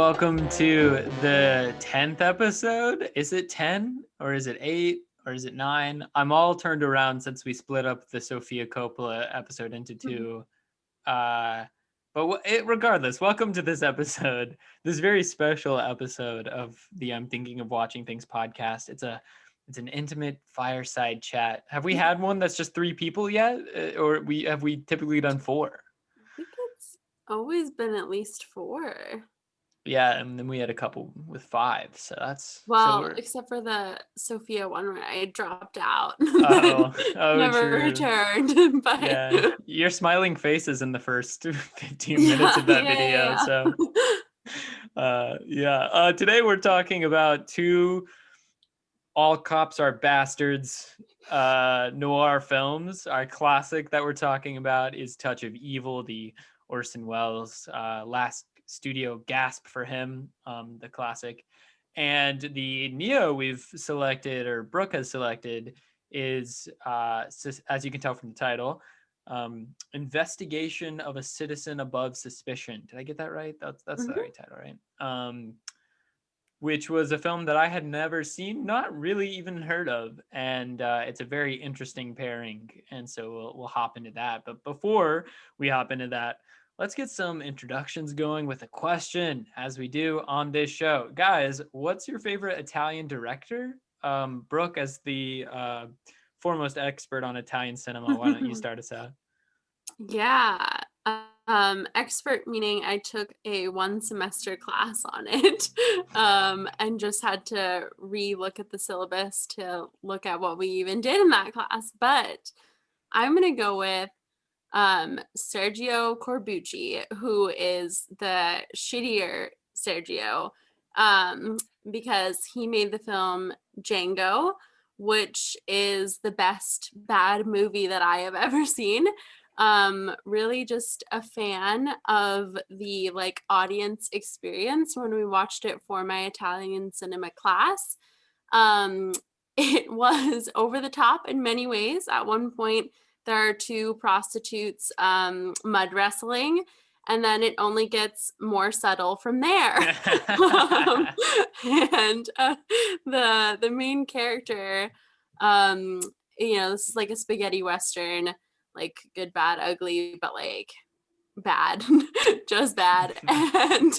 welcome to the 10th episode. Is it 10 or is it 8 or is it 9? I'm all turned around since we split up the Sofia Coppola episode into two. Regardless, welcome to this episode, this very special episode of the I'm Thinking of Watching Things podcast. It's an intimate fireside chat. Have we had one that's just 3 people yet? Or have we typically done 4? I think it's always been at least 4. Yeah, and then we had a couple with 5, so that's... except for the Sophia one where I dropped out. Oh, Never true. returned. But yeah, your smiling face is in the first 15 minutes of that video. So, today we're talking about 2 All Cops Are Bastards noir films. Our classic that we're talking about is Touch of Evil, the Orson Welles last studio gasp for him, the classic. And the Neo we've selected, or Brooke has selected, is, as you can tell from the title, Investigation of a Citizen Above Suspicion. Did I get that right? That's the right title, right? Which was a film that I had never seen, not really even heard of. And it's a very interesting pairing. And so we'll hop into that. But before we hop into that, let's get some introductions going with a question, as we do on this show. Guys, what's your favorite Italian director? Brooke, as the foremost expert on Italian cinema, why don't you start us out? Yeah. Expert meaning I took a 1 semester class on it and just had to re-look at the syllabus to look at what we even did in that class. But I'm going to go with Sergio Corbucci, who is the shittier Sergio, because he made the film Django, which is the best bad movie that I have ever seen. Really just a fan of the audience experience when we watched it for my Italian cinema class. It was over the top in many ways. At one point, there are 2 prostitutes mud wrestling, and then it only gets more subtle from there. And the main character, this is like a spaghetti western, like good, bad, ugly, but like bad, just bad. And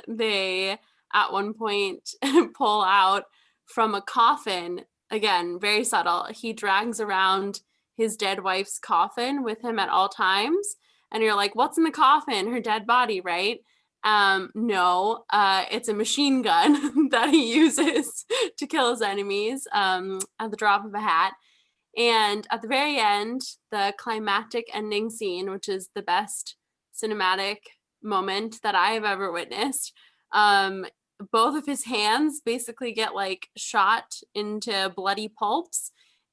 they at one point pull out from a coffin, again, very subtle. He drags around his dead wife's coffin with him at all times. And you're like, what's in the coffin? Her dead body, right? No, it's a machine gun that he uses to kill his enemies at the drop of a hat. And at the very end, the climactic ending scene, which is the best cinematic moment that I have ever witnessed, both of his hands basically get shot into bloody pulps,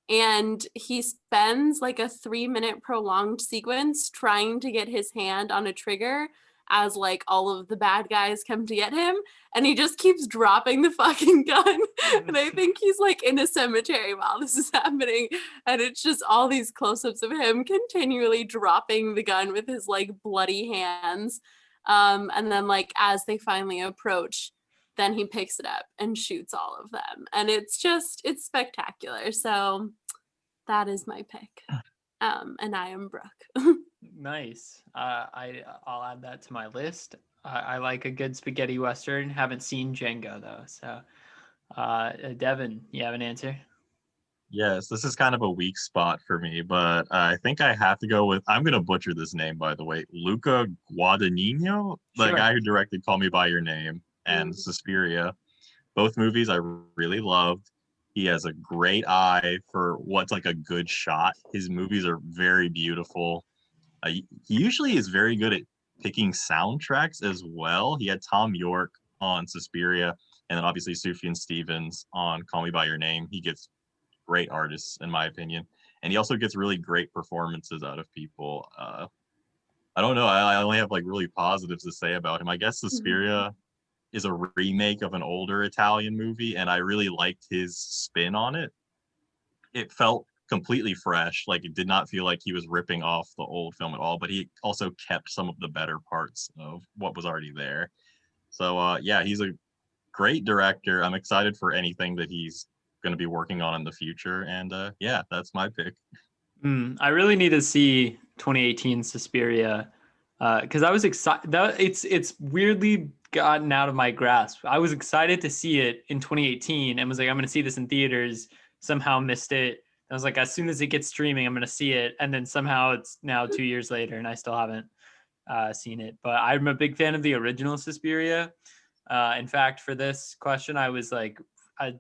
and he spends a 3-minute prolonged sequence trying to get his hand on a trigger as all of the bad guys come to get him, and he just keeps dropping the fucking gun. And I think he's in a cemetery while this is happening, and it's just all these close-ups of him continually dropping the gun with his bloody hands, and then as they finally approach, then he picks it up and shoots all of them, and it's spectacular. So that is my pick, and I am Brooke. Nice. I'll add that to my list. I like a good spaghetti western. Haven't seen Django though. So, Devin, you have an answer? Yes, this is kind of a weak spot for me, but I think I have to go with, I'm going to butcher this name, by the way, Luca Guadagnino, the guy who directed Call Me By Your Name and Suspiria. Both movies I really loved. He has a great eye for what's a good shot. His movies are very beautiful. He usually is very good at picking soundtracks as well. He had Tom York on Suspiria, and then obviously Sufjan Stevens on Call Me By Your Name. He gets great artists, in my opinion, and he also gets really great performances out of people. I don't know. I only have really positives to say about him. I guess Suspiria is a remake of an older Italian movie, and I really liked his spin on it. It felt completely fresh. It did not feel like he was ripping off the old film at all, but he also kept some of the better parts of what was already there. So yeah, he's a great director. I'm excited for anything that he's going to be working on in the future. And yeah, that's my pick. I really need to see 2018 Suspiria because I was excited. It's weirdly gotten out of my grasp. I was excited to see it in 2018 and was like, I'm going to see this in theaters. Somehow missed it. I was like, as soon as it gets streaming, I'm going to see it. And then somehow it's now 2 years later and I still haven't seen it. But I'm a big fan of the original Suspiria. In fact, for this question, I was like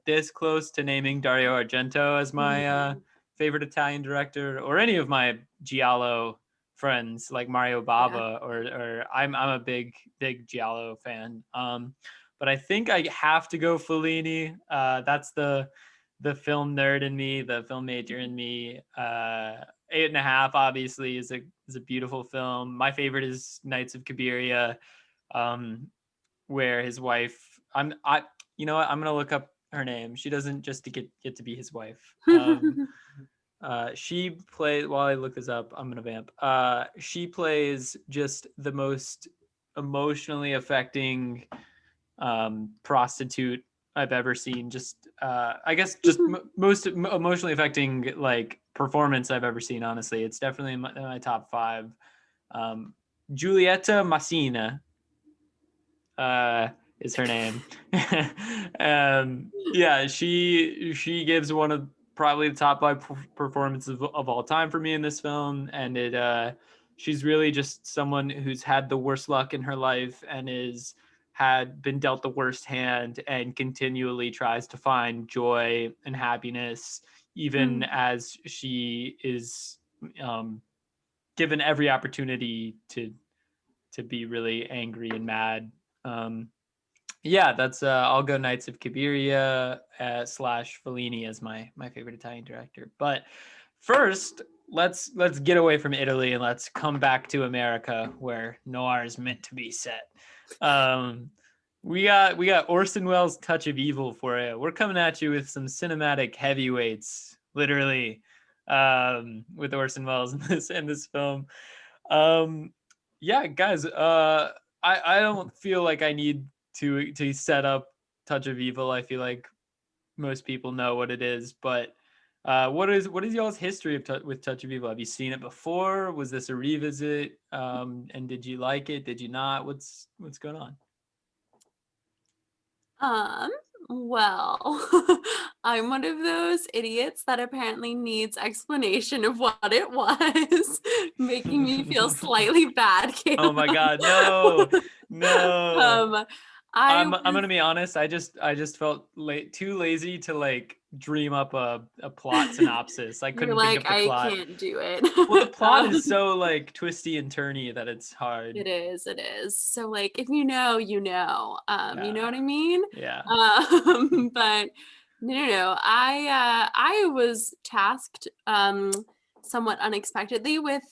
this close to naming Dario Argento as my favorite Italian director, or any of my Giallo friends like Mario Bava, or I'm a big Giallo fan. But I think I have to go Fellini. That's the film nerd in me, the film major in me. 8.5 obviously is a beautiful film. My favorite is Nights of Cabiria, where his wife. You know what? I'm gonna look up her name. She doesn't just to get to be his wife. She plays, while I look this up, I'm gonna vamp. She plays just the most emotionally affecting prostitute I've ever seen. Just I guess just most emotionally affecting like performance I've ever seen. Honestly, it's definitely in my top 5. Giulietta Massina is her name. Yeah, she gives one of probably the top 5 performances of all time for me in this film, and she's really just someone who's had the worst luck in her life and had been dealt the worst hand and continually tries to find joy and happiness even as she is given every opportunity to be really angry and mad. Yeah, that's I'll go Knights of Cabiria / Fellini as my favorite Italian director. But first, let's get away from Italy and let's come back to America, where noir is meant to be set. We got Orson Welles' Touch of Evil for you. We're coming at you with some cinematic heavyweights, literally, with Orson Welles in this film. Yeah, guys, I don't feel like I need to set up Touch of Evil. I feel like most people know what it is, but what is y'all's history with Touch of Evil? Have you seen it before? Was this a revisit? And did you like it? Did you not? What's going on? Well, I'm one of those idiots that apparently needs explanation of what it was, making me feel slightly bad, Caleb. Oh my God, no. I'm gonna be honest. I just felt too lazy to like dream up a plot synopsis. I couldn't think of the plot. I can't do it. Well, the plot is so like twisty and turny that it's hard. It is. So like, if you know, you know. You know what I mean? Yeah. But no. I was tasked somewhat unexpectedly with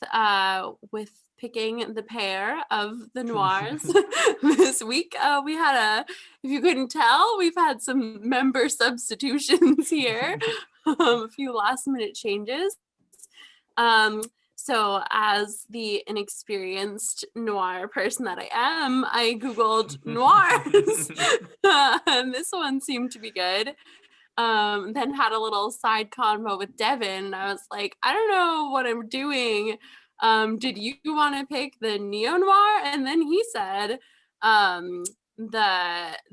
picking the pair of the noirs this week. We had if you couldn't tell, we've had some member substitutions here, a few last minute changes. So as the inexperienced noir person that I am, I Googled noirs and this one seemed to be good. Then had a little side convo with Devin. I was like, I don't know what I'm doing. Did you want to pick the neo-noir? And then he said, the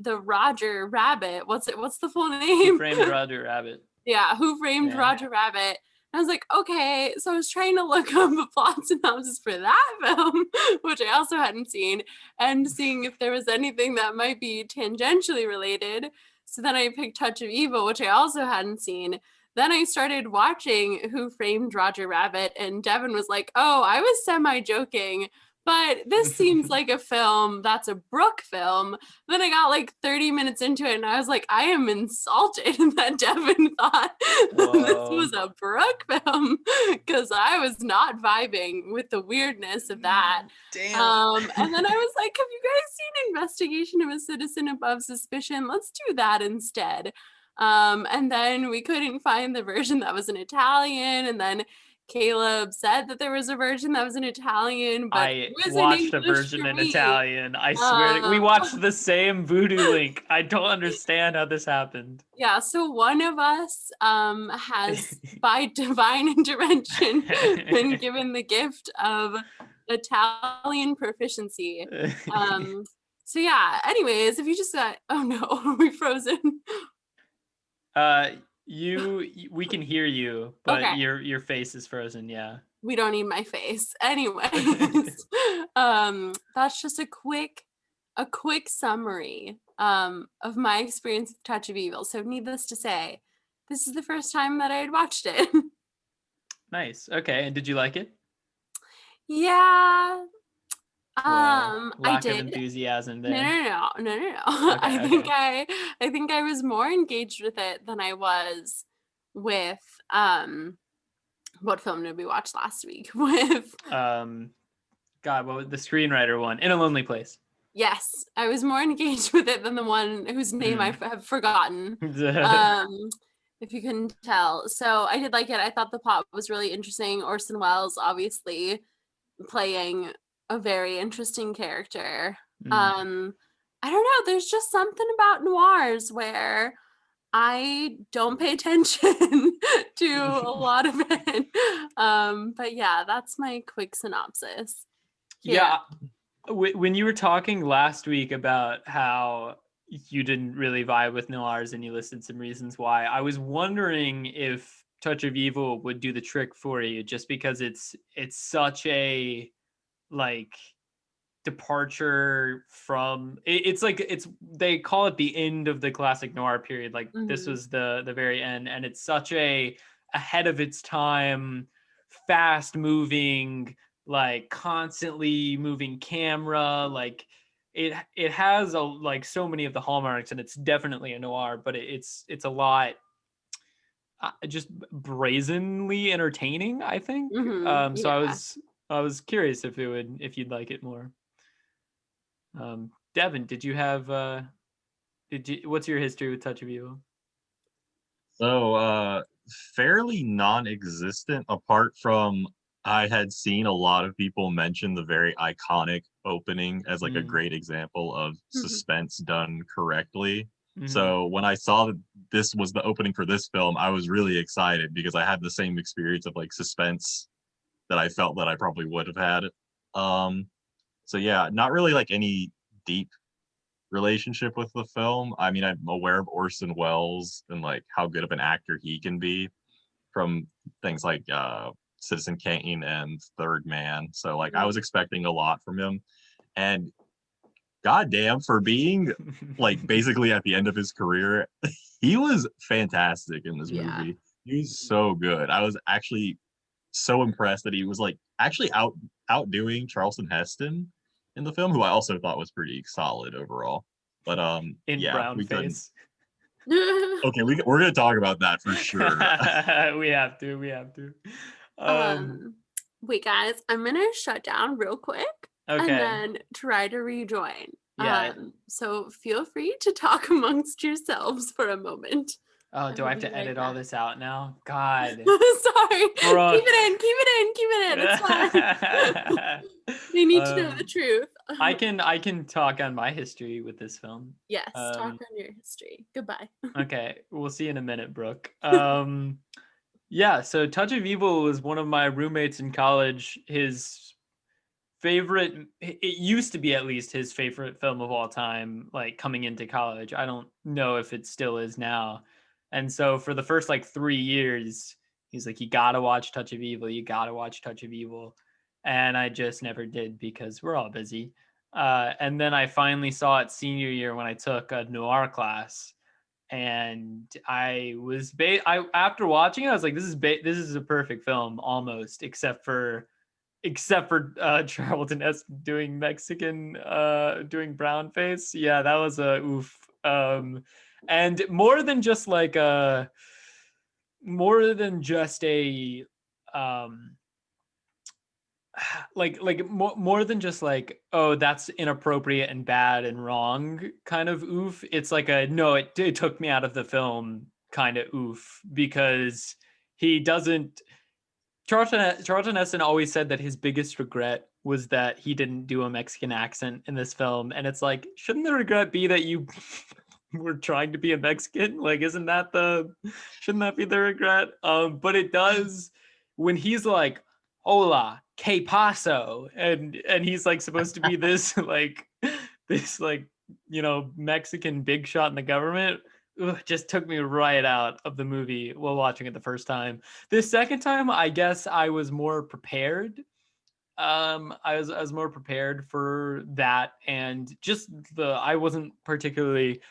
Roger Rabbit. What's the full name? Who Framed Roger Rabbit. Yeah, Who Framed Roger Rabbit. I was like, okay. So I was trying to look up a plot synopsis for that film, which I also hadn't seen, and seeing if there was anything that might be tangentially related. So then I picked Touch of Evil, which I also hadn't seen. Then I started watching Who Framed Roger Rabbit, and Devin was like, oh, I was semi-joking, but this seems like a film that's a Brooke film. Then I got like 30 minutes into it and I was like, I am insulted that Devin thought this was a Brooke film, because I was not vibing with the weirdness of that. Damn. And then I was like, have you guys seen Investigation of a Citizen Above Suspicion? Let's do that instead. And then we couldn't find the version that was in Italian, and then Caleb said that there was a version that was in Italian, but I watched a version in Italian. I swear we watched the same Voodoo Link. I don't understand how this happened. Yeah, so one of us has, by divine intervention, been given the gift of Italian proficiency. So yeah, anyways, if you just got, oh no, are we frozen? We can hear you, but Okay. your face is frozen, yeah. We don't need my face. Anyways, that's just a quick summary of my experience with Touch of Evil. So needless to say, this is the first time that I had watched it. Nice. Okay, and did you like it? Yeah. Well, I lack of did. enthusiasm there. No. Okay, I think I was more engaged with it than I was with what film did we watch last week with? God, what was the screenwriter one? In a Lonely Place. Yes, I was more engaged with it than the one whose name I have forgotten. If you can tell. So I did like it. I thought the plot was really interesting. Orson Welles obviously playing a very interesting character. I don't know. There's just something about noirs where I don't pay attention to a lot of it. But yeah, that's my quick synopsis. Yeah. When you were talking last week about how you didn't really vibe with noirs and you listed some reasons why, I was wondering if Touch of Evil would do the trick for you, just because it's such a like departure from it's like they call it the end of the classic noir period, like this was the very end, and it's such a ahead of its time, fast moving, like constantly moving camera, like it has like so many of the hallmarks, and it's definitely a noir, but it's a lot just brazenly entertaining, I think. So I was curious if you'd like it more. Devin, did you have what's your history with Touch of Evil? So fairly non-existent, apart from I had seen a lot of people mention the very iconic opening as like a great example of suspense done correctly. So when I saw that this was the opening for this film, I was really excited because I had the same experience of like suspense that I felt that I probably would have had. So yeah, not really like any deep relationship with the film. I mean, I'm aware of Orson Welles and like how good of an actor he can be from things like Citizen Kane and Third Man. So like I was expecting a lot from him, and goddamn, for being like basically at the end of his career, he was fantastic in this movie. He was so good. I was actually so impressed that he was like actually outdoing Charlton Heston in the film, who I also thought was pretty solid overall. But brown face. Okay, we're gonna talk about that for sure. we have to. Wait, guys, I'm gonna shut down real quick and then try to rejoin. Yeah. So feel free to talk amongst yourselves for a moment. Oh, do I have to edit all this out now? God. Sorry. Keep it in. It's fine. They need to know the truth. I can talk on my history with this film. Yes, talk on your history. Goodbye. Okay, we'll see in a minute, Brooke. Yeah, so Touch of Evil was one of my roommates in college. His favorite, it used to be at least his favorite film of all time, like coming into college. I don't know if it still is now. And so for the first like 3 years, he's like, you gotta watch Touch of Evil. You gotta watch Touch of Evil. And I just never did because we're all busy. And then I finally saw it senior year when I took a noir class. And I was after watching it, I was like, this is a perfect film almost, except for Charlton Heston doing Mexican, doing brown face. Yeah, that was a oof. And more than just like more than just a more than just like, oh, that's inappropriate and bad and wrong kind of oof. It's like a no, it took me out of the film kind of oof, because he doesn't Charlton Heston always said that his biggest regret was that he didn't do a Mexican accent in this film, and it's like, shouldn't the regret be that you were trying to be a Mexican? Like, shouldn't that be the regret? But it does when he's like, "Hola, que paso," and he's like supposed to be this like Mexican big shot in the government. Just took me right out of the movie while watching it the first time. The second time, I guess I was more prepared. I was more prepared for that, and just I wasn't particularly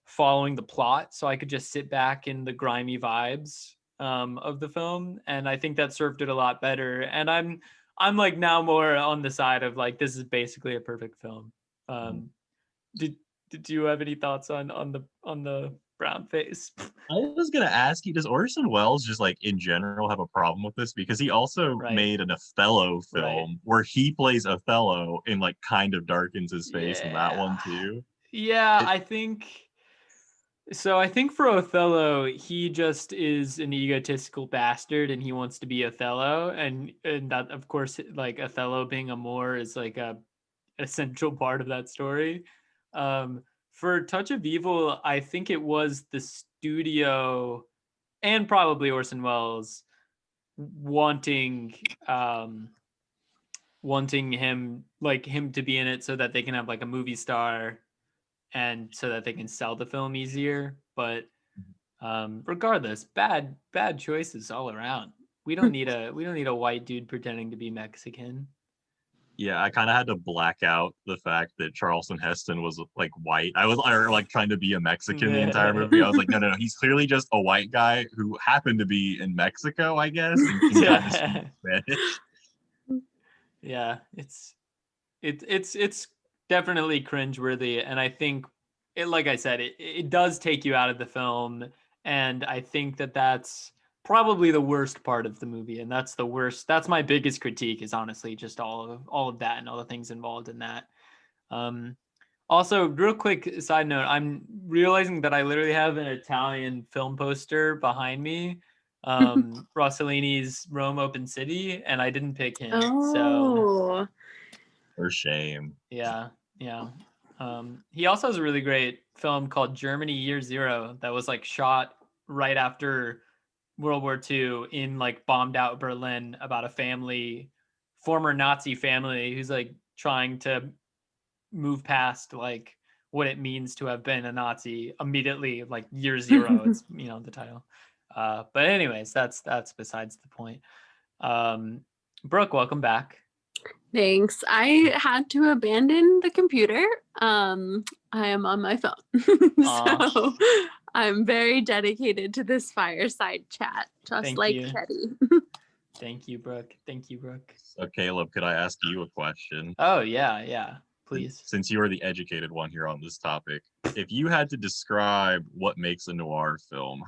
following the plot, so I could just sit back in the grimy vibes of the film, and I think that served it a lot better. And I'm like now more on the side of like this is basically a perfect film. Did you have any thoughts on the brown face? I was gonna ask you, does Orson Welles just like in general have a problem with this? Because he also made an Othello film where he plays Othello and like kind of darkens his face in that one too. Yeah, I think so. I think for Othello, he just is an egotistical bastard and he wants to be Othello. And that, of course, like Othello being a Moor is like a essential part of that story. For Touch of Evil, I think it was the studio and probably Orson Welles wanting him to be in it so that they can have like a movie star and so that they can sell the film easier. But regardless, bad choices all around. We don't need a white dude pretending to be Mexican. Yeah, I kind of had to black out the fact that Charlton Heston was like white. I was like trying to be a Mexican the entire movie. I was like, no, he's clearly just a white guy who happened to be in Mexico, I guess, and can kind of speak Spanish. Yeah, it's definitely cringeworthy, and I think like I said, it does take you out of the film, and I think that's probably the worst part of the movie, and that's my biggest critique is honestly just all of that and all the things involved in that. Also, real quick side note, I'm realizing that I literally have an Italian film poster behind me, Rossellini's Rome Open City, and I didn't pick him. So for shame. Yeah. He also has a really great film called Germany Year Zero that was like shot right after World War II in like bombed out Berlin about a former Nazi family who's like trying to move past like what it means to have been a Nazi immediately, like Year Zero. It's the title. But anyways, that's besides the point. Brooke, welcome back. Thanks. I had to abandon the computer. I am on my phone. So I'm very dedicated to this fireside chat, just like Teddy. Thank you, Brooke. So Caleb, could I ask you a question? Oh, yeah. Please. Since you are the educated one here on this topic, if you had to describe what makes a noir film,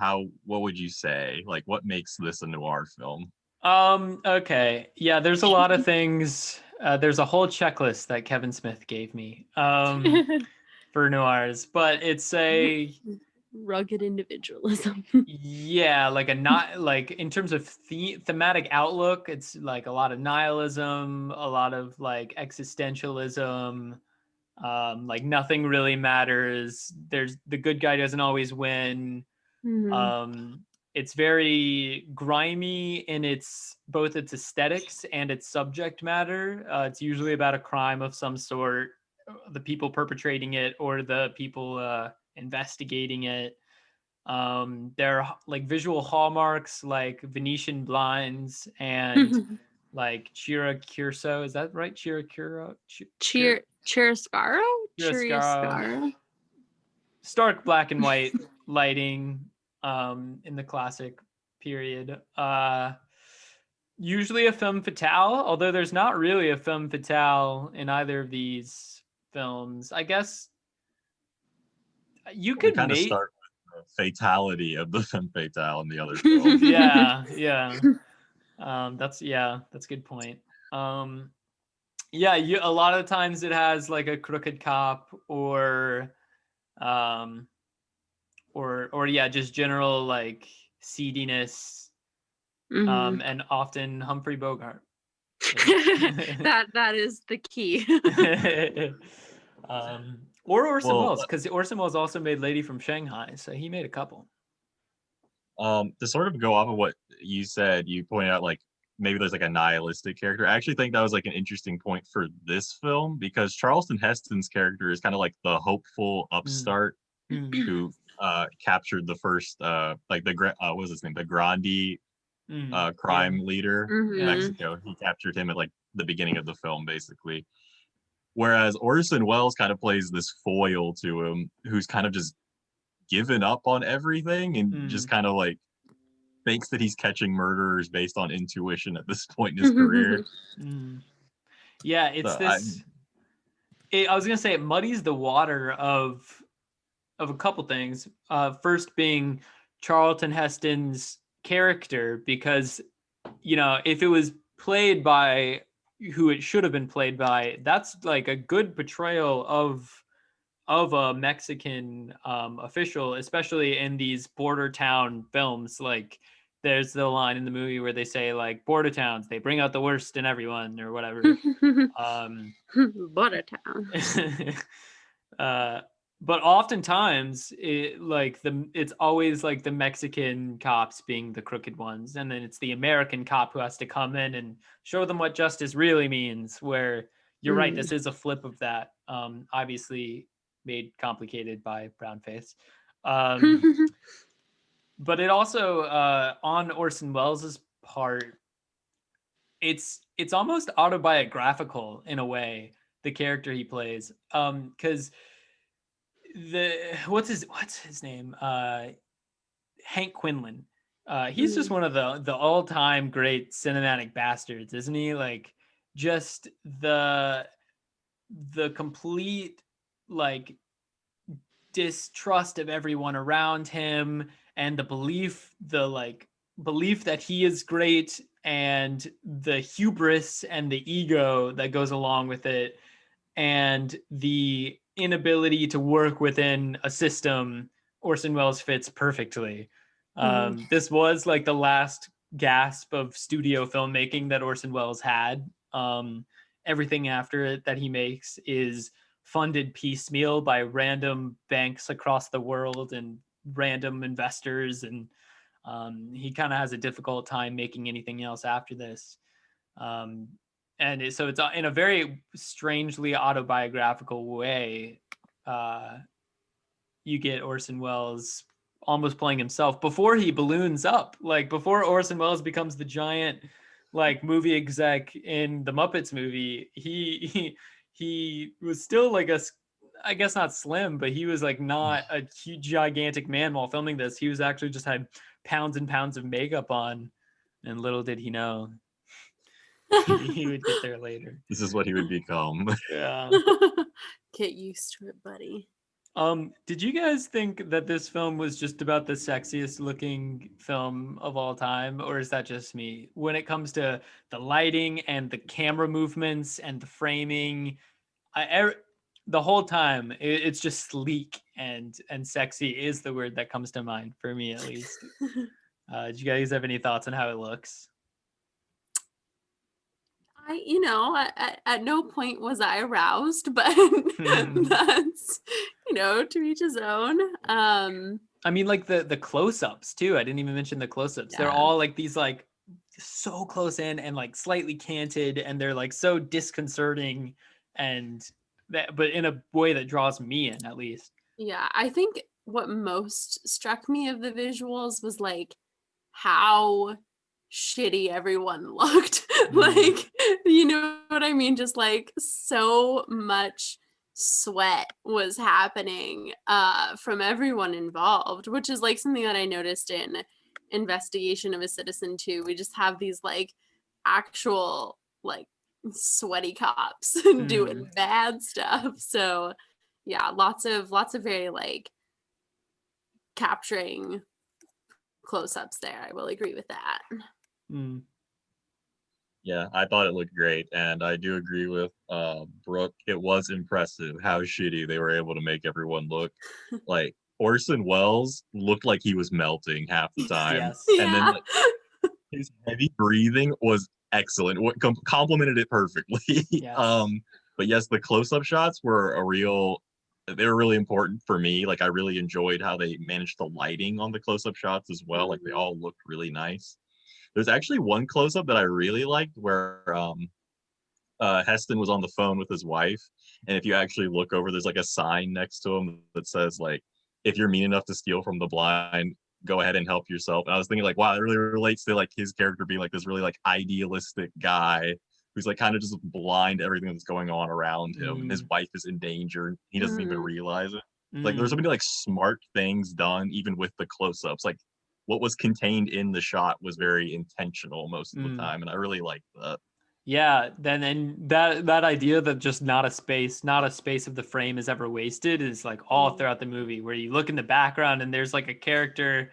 what would you say? Like, what makes this a noir film? Okay. Yeah, there's a lot of things. There's a whole checklist that Kevin Smith gave me for noirs, but it's a rugged individualism. Yeah, like in terms of thematic outlook, it's like a lot of nihilism, a lot of like existentialism, like nothing really matters. The good guy doesn't always win. It's very grimy in both its aesthetics and its subject matter. It's usually about a crime of some sort, the people perpetrating it or the people investigating it. There are like visual hallmarks like Venetian blinds and like chiaroscuro. Is that right? Chiaroscuro? Chiaroscuro? Stark black and white lighting in the classic period. Usually a femme fatale, although there's not really a femme fatale in either of these films. I guess you could kind of start with the fatality of the femme fatale in the other film. Yeah. That's a good point. Yeah, a lot of the times it has like a crooked cop or yeah, just general like seediness and often Humphrey Bogart. that is the key. Or Orson Welles, because Orson Welles also made Lady from Shanghai, so he made a couple. To sort of go off of what you said, you pointed out like maybe there's like a nihilistic character. I actually think that was like an interesting point for this film, because Charlton Heston's character is kind of like the hopeful upstart who captured the first like the what was his name, the Grandi crime leader in Mexico. He captured him at like the beginning of the film, basically. Whereas Orson Welles kind of plays this foil to him, who's kind of just given up on everything and just kind of like thinks that he's catching murderers based on intuition at this point in his career. Yeah, it's so I was gonna say it muddies the water of a couple things. First being Charlton Heston's character, because if it was played by who it should have been played by, that's like a good portrayal of a Mexican official, especially in these border town films. Like there's the line in the movie where they say like border towns, they bring out the worst in everyone or whatever. Border town. But oftentimes it's always like the Mexican cops being the crooked ones, and then it's the American cop who has to come in and show them what justice really means, where you're right, this is a flip of that, obviously made complicated by brown face. But it also on Orson Welles' part, it's almost autobiographical in a way, the character he plays, because what's his name, Hank Quinlan, he's just one of the all-time great cinematic bastards, isn't he? Like just the complete like distrust of everyone around him, and the belief that he is great, and the hubris and the ego that goes along with it, and the inability to work within a system. Orson Welles fits perfectly. This was like the last gasp of studio filmmaking that Orson Welles had. Everything after it that he makes is funded piecemeal by random banks across the world and random investors, and he kind of has a difficult time making anything else after this. So it's in a very strangely autobiographical way. You get Orson Welles almost playing himself before he balloons up, like before Orson Welles becomes the giant like movie exec in the Muppets movie. He was still like I guess not slim, but he was like not a huge gigantic man while filming this. He was actually just had pounds and pounds of makeup on, and little did he know he would get there later. This is what he would become. Yeah. Get used to it, buddy. Did you guys think that this film was just about the sexiest looking film of all time, or is that just me? When it comes to the lighting and the camera movements and the framing, the whole time it's just sleek and sexy is the word that comes to mind for me, at least. Did you guys have any thoughts on how it looks? At no point was I aroused, but that's, to each his own. I mean, like the close-ups too. I didn't even mention the close-ups. Yeah. They're all like these like so close in and like slightly canted, and they're like so disconcerting, but in a way that draws me in, at least. Yeah, I think what most struck me of the visuals was like how shitty everyone looked. Like, you know what I mean? Just like so much sweat was happening from everyone involved, which is like something that I noticed in Investigation of a Citizen too. We just have these like actual like sweaty cops doing bad stuff. So yeah, lots of very like capturing close-ups there. I will agree with that. Yeah, I thought it looked great, and I do agree with Brooke. It was impressive how shitty they were able to make everyone look. Like Orson Welles looked like he was melting half the time. Yes. And then His heavy breathing was excellent. What complemented it perfectly. Yes. But yes, the close-up shots were they were really important for me. Like I really enjoyed how they managed the lighting on the close-up shots as well. Like they all looked really nice. There's actually one close-up that I really liked where Heston was on the phone with his wife, and if you actually look over, there's like a sign next to him that says like, "If you're mean enough to steal from the blind, go ahead and help yourself." And I was thinking like, wow, it really relates to like his character being like this really like idealistic guy who's like kind of just blind to everything that's going on around him. And his wife is in danger. He doesn't even realize it. Like there's so many like smart things done even with the close-ups. Like what was contained in the shot was very intentional most of the time, and I really liked that. Yeah, then and that idea that just not a space of the frame is ever wasted is like all throughout the movie, where you look in the background and there's like a character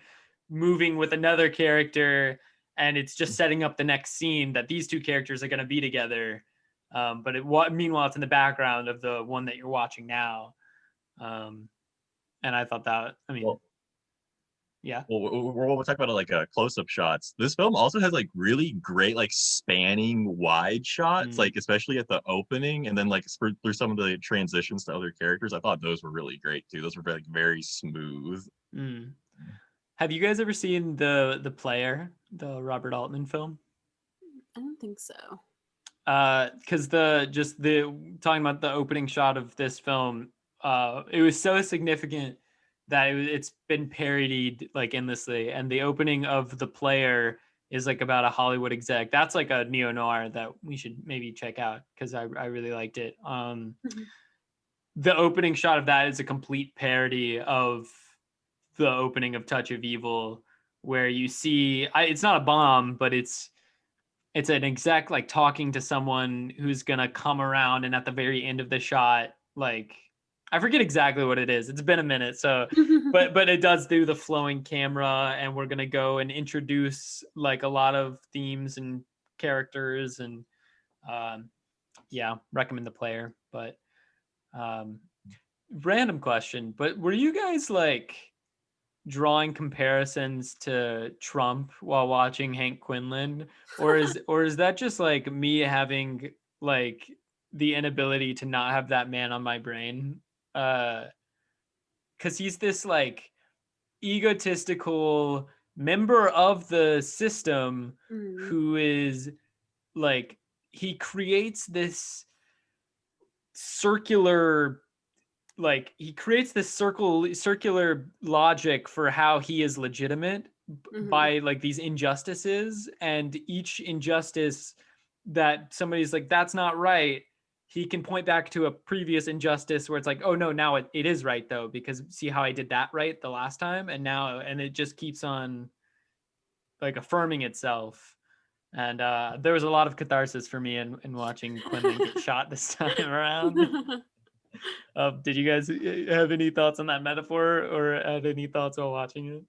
moving with another character, and it's just setting up the next scene that these two characters are going to be together. But meanwhile, it's in the background of the one that you're watching now. And I thought that, I mean, yeah. Well, we'll talk about like close-up shots. This film also has like really great like spanning wide shots, like especially at the opening, and then like through some of the transitions to other characters. I thought those were really great too. Those were like very smooth. Have you guys ever seen the Player, the Robert Altman film? I don't think so. Because talking about the opening shot of this film, it was so significant that it's been parodied like endlessly. And the opening of The Player is like about a Hollywood exec. That's like a neo-noir that we should maybe check out because I really liked it. The opening shot of that is a complete parody of the opening of Touch of Evil, where you see it's not a bomb, but it's an exec like talking to someone who's gonna come around, and at the very end of the shot, like I forget exactly what it is. It's been a minute, so but it does do the flowing camera, and we're gonna go and introduce like a lot of themes and characters, and recommend The Player. But random question, but were you guys like drawing comparisons to Trump while watching Hank Quinlan, or is that just like me having like the inability to not have that man on my brain? Because he's this like egotistical member of the system who is like, he creates this circular circular logic for how he is legitimate by like these injustices, and each injustice that somebody's like, that's not right, he can point back to a previous injustice where it's like, oh no, now it is right though, because see how I did that right the last time, and it just keeps on like affirming itself. And there was a lot of catharsis for me in watching Quinlan get shot this time around. Did you guys have any thoughts on that metaphor, or had any thoughts while watching it?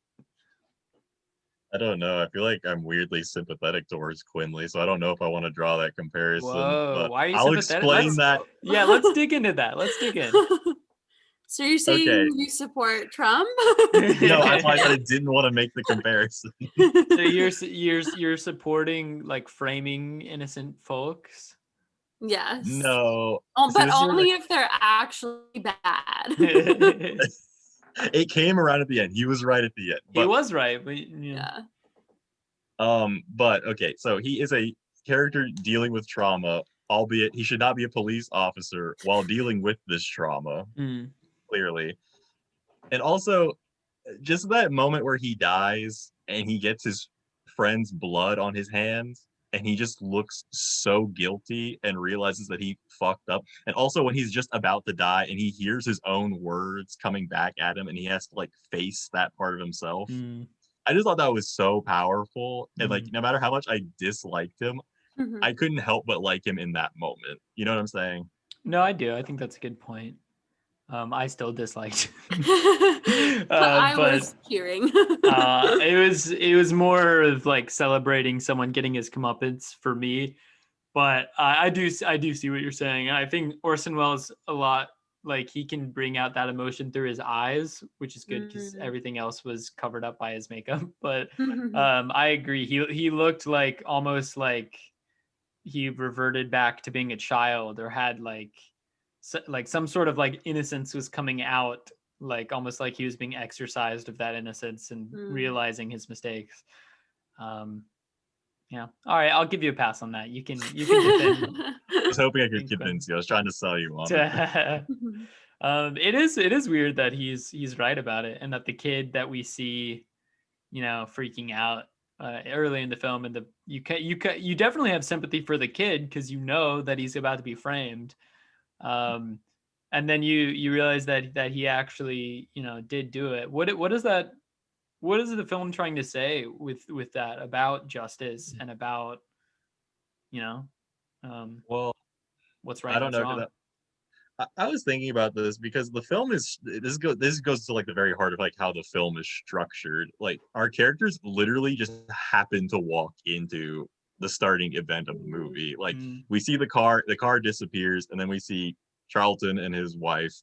I don't know. I feel like I'm weirdly sympathetic towards Quinley, so I don't know if I want to draw that comparison. Whoa, but why are you I'll sympathetic? explain that. Yeah, let's dig into that. Let's dig in. So you're saying Okay. you support Trump? No, that's why I didn't want to make the comparison. So you're supporting like framing innocent folks? Yes. No. But only if they're actually bad. It came around at the end. He was right at the end. He was right, but yeah. But okay, so he is a character dealing with trauma, albeit he should not be a police officer while dealing with this trauma. Clearly. And also, just that moment where he dies and he gets his friend's blood on his hands, and he just looks so guilty and realizes that he fucked up. And also when he's just about to die and he hears his own words coming back at him and he has to like face that part of himself. I just thought that was so powerful. And like, no matter how much I disliked him, I couldn't help but like him in that moment. You know what I'm saying? No, I do. I think that's a good point. I still disliked. I was cheering. It was more of like celebrating someone getting his comeuppance for me, but I do see what you're saying. I think Orson Welles a lot like he can bring out that emotion through his eyes, which is good because Mhm. everything else was covered up by his makeup. But I agree. He looked like almost like he reverted back to being a child, or had like like some sort of like innocence was coming out, like almost like he was being exercised of that innocence and realizing his mistakes. Yeah. All right, I'll give you a pass on that. You can defend. I was hoping I could Quinn. convince you. I was trying to sell you on it. It is weird that he's right about it, and that the kid that we see, freaking out early in the film, and you definitely have sympathy for the kid because you know that he's about to be framed, and then you realize that he actually did do it. What is that? What is the film trying to say with that about justice and about Well, what's right I and don't what's know, wrong? because I was thinking about this because the film is this goes to like the very heart of like how the film is structured. Like our characters literally just happen to walk into the starting event of the movie. Like we see the car disappears, and then we see Charlton and his wife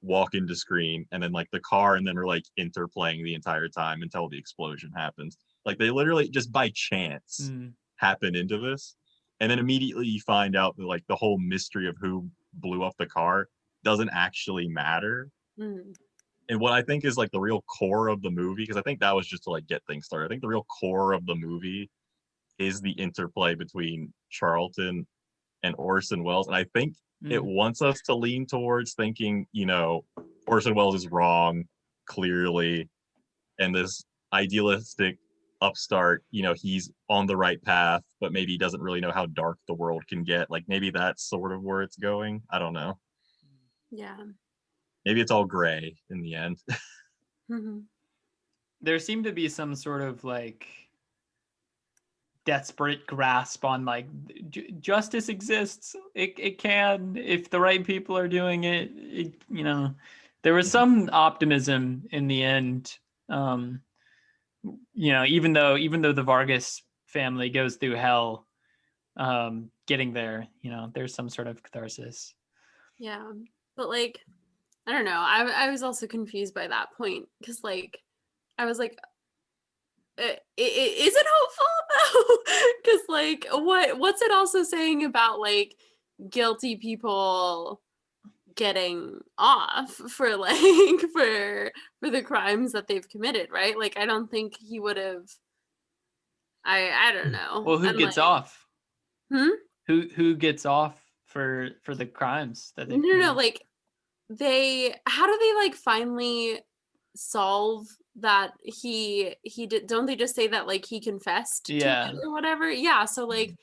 walk into screen, and then like the car and then are like interplaying the entire time until the explosion happens. Like they literally just by chance happen into this. And then immediately you find out that like the whole mystery of who blew up the car doesn't actually matter. And what I think is like the real core of the movie, because I think that was just to like get things started. I think the real core of the movie is the interplay between Charlton and Orson Welles. And I think it wants us to lean towards thinking, Orson Welles is wrong, clearly, and this idealistic upstart, he's on the right path, but maybe he doesn't really know how dark the world can get. Like maybe that's sort of where it's going. I don't know. Yeah. Maybe it's all gray in the end. There seemed to be some sort of like desperate grasp on like justice exists. It can, if the right people are doing it, there was some optimism in the end. Even though the Vargas family goes through hell, getting there, there's some sort of catharsis. Yeah, but like I don't know, I was also confused by that point because like I was like, is it hopeful though? Because like what's it also saying about like guilty people getting off for like for the crimes that they've committed, right? Like I don't think he would have. I don't know. Well, who and gets like, off? Hmm? Who gets off for the crimes that they've committed? No, like how do they like finally solve that he did? Don't they just say that like he confessed to it or whatever? Yeah, so like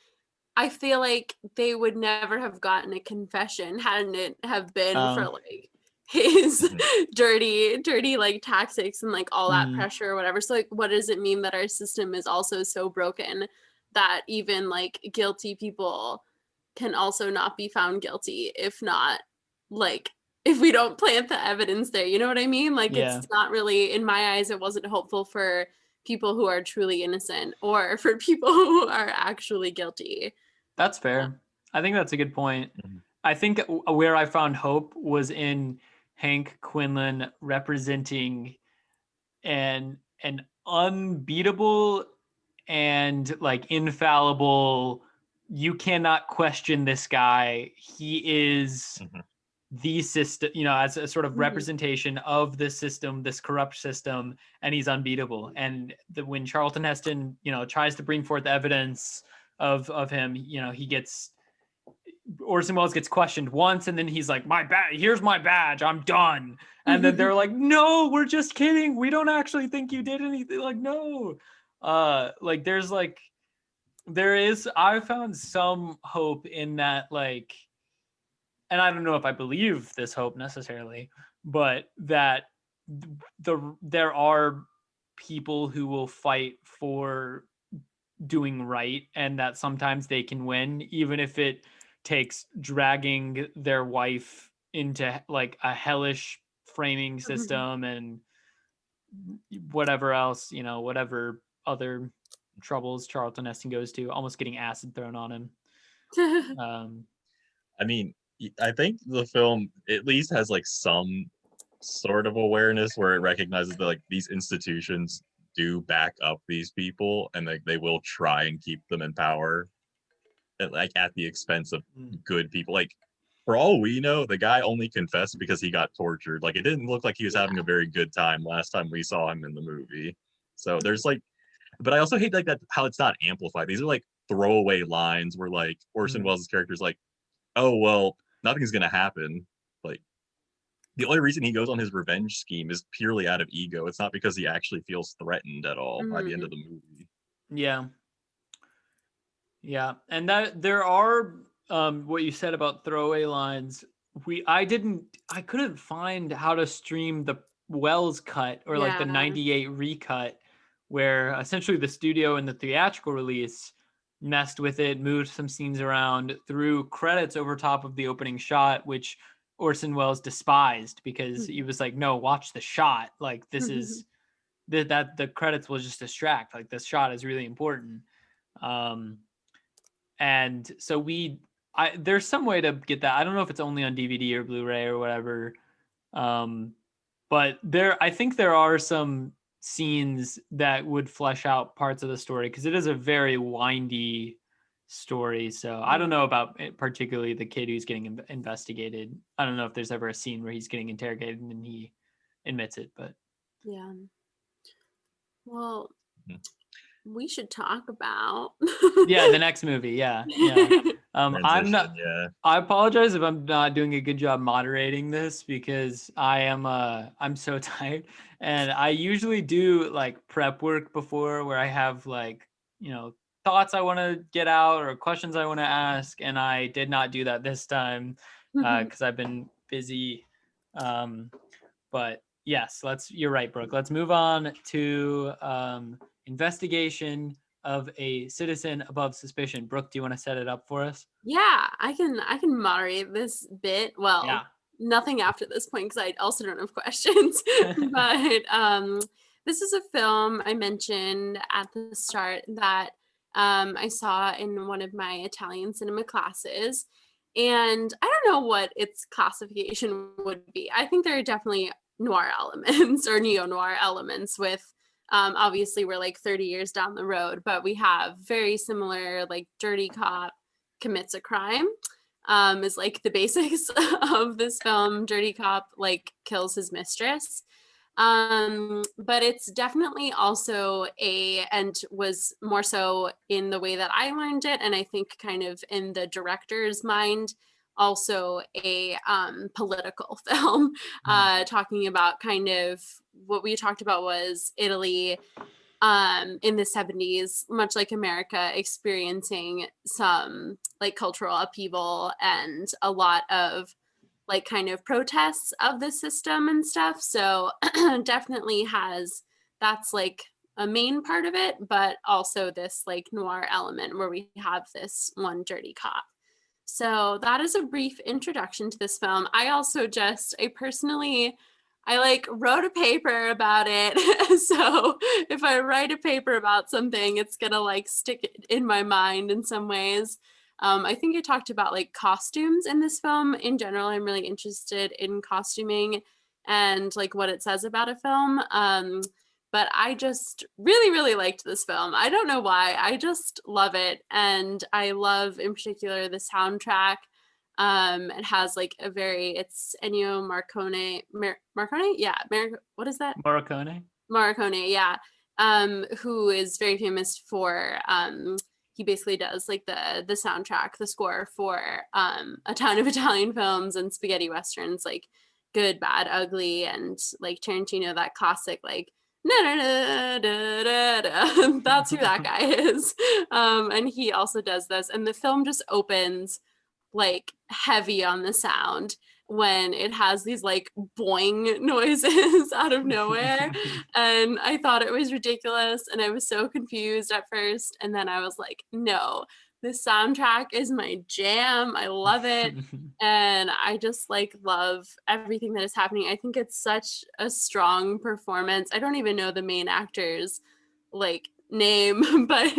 I feel like they would never have gotten a confession hadn't it have been for like his dirty like tactics and like all that pressure or whatever. So like what does it mean that our system is also so broken that even like guilty people can also not be found guilty if not like if we don't plant the evidence there, you know what I mean? Like it's not really, in my eyes, it wasn't hopeful for people who are truly innocent or for people who are actually guilty. That's fair. I think that's a good point. I think where I found hope was in Hank Quinlan representing an unbeatable and like infallible, you cannot question this guy. He is the system, as a sort of representation of the system, this corrupt system, and he's unbeatable. And when Charlton Heston, tries to bring forth evidence of him, Orson Welles gets questioned once, and then he's like, here's my badge, I'm done. And then they're like, no, we're just kidding, we don't actually think you did anything. Like, no. I found some hope in that, like, and I don't know if I believe this hope necessarily, but that there are people who will fight for doing right, and that sometimes they can win, even if it takes dragging their wife into like a hellish framing system and whatever else, whatever other troubles Charlton Heston goes to, almost getting acid thrown on him. I mean, I think the film at least has like some sort of awareness where it recognizes that like these institutions do back up these people and like they will try and keep them in power like at the expense of good people. Like for all we know, the guy only confessed because he got tortured. Like it didn't look like he was having a very good time last time we saw him in the movie. So there's like, but I also hate like that how it's not amplified. These are like throwaway lines where like Orson Welles' character is like, oh well, nothing's gonna happen. Like the only reason he goes on his revenge scheme is purely out of ego. It's not because he actually feels threatened at all by the end of the movie. Yeah. Yeah. And that there are what you said about throwaway lines. I couldn't find how to stream the Wells cut or like the 98 recut where essentially the studio in the theatrical release messed with it, moved some scenes around, threw credits over top of the opening shot, which Orson Welles despised because he was like, no, watch the shot. Like this is that the credits will just distract. Like this shot is really important. And so there's some way to get that. I don't know if it's only on DVD or Blu-ray or whatever. But I think there are some scenes that would flesh out parts of the story because it is a very windy story. So I don't know about particularly the kid who's getting investigated. I don't know if there's ever a scene where he's getting interrogated and he admits it, but yeah. Well, we should talk about the next movie. Yeah. I apologize if I'm not doing a good job moderating this because I'm so tired, and I usually do like prep work before where I have like, thoughts I want to get out or questions I want to ask, and I did not do that this time because I've been busy. But yes, you're right, Brooke. Let's move on to investigation of a citizen above suspicion. Brooke, do you want to set it up for us? Yeah, I can moderate this bit. Well, nothing after this point because I also don't have questions. But this is a film I mentioned at the start that I saw in one of my Italian cinema classes. And I don't know what its classification would be. I think there are definitely noir elements or neo-noir elements with obviously we're like 30 years down the road, but we have very similar like dirty cop commits a crime is like the basics of this film. Dirty cop like kills his mistress. But it's definitely also and was more so in the way that I learned it, and I think kind of in the director's mind, also a political film, talking about kind of what we talked about was Italy in the 70s, much like America, experiencing some like cultural upheaval and a lot of like kind of protests of the system and stuff. So definitely that's like a main part of it, but also this like noir element where we have this one dirty cop. So that is a brief introduction to this film. I like wrote a paper about it. So if I write a paper about something, it's gonna like stick in my mind in some ways. I think I talked about like costumes in this film. In general, I'm really interested in costuming and like what it says about a film. But I just really, really liked this film. I don't know why. I just love it. And I love in particular the soundtrack. It has like it's Ennio Morricone. Morricone? Yeah. What is that? Morricone, yeah. Who is very famous for he basically does like the soundtrack, the score for a ton of Italian films and spaghetti westerns like Good, Bad, Ugly, and like Tarantino, that classic like that's who that guy is. And he also does this, and the film just opens like heavy on the sound when it has these like boing noises out of nowhere. And I thought it was ridiculous and I was so confused at first, and then I was like, no, this soundtrack is my jam. I love it. And I just like love everything that is happening. I think it's such a strong performance. I don't even know the main actor's like name, but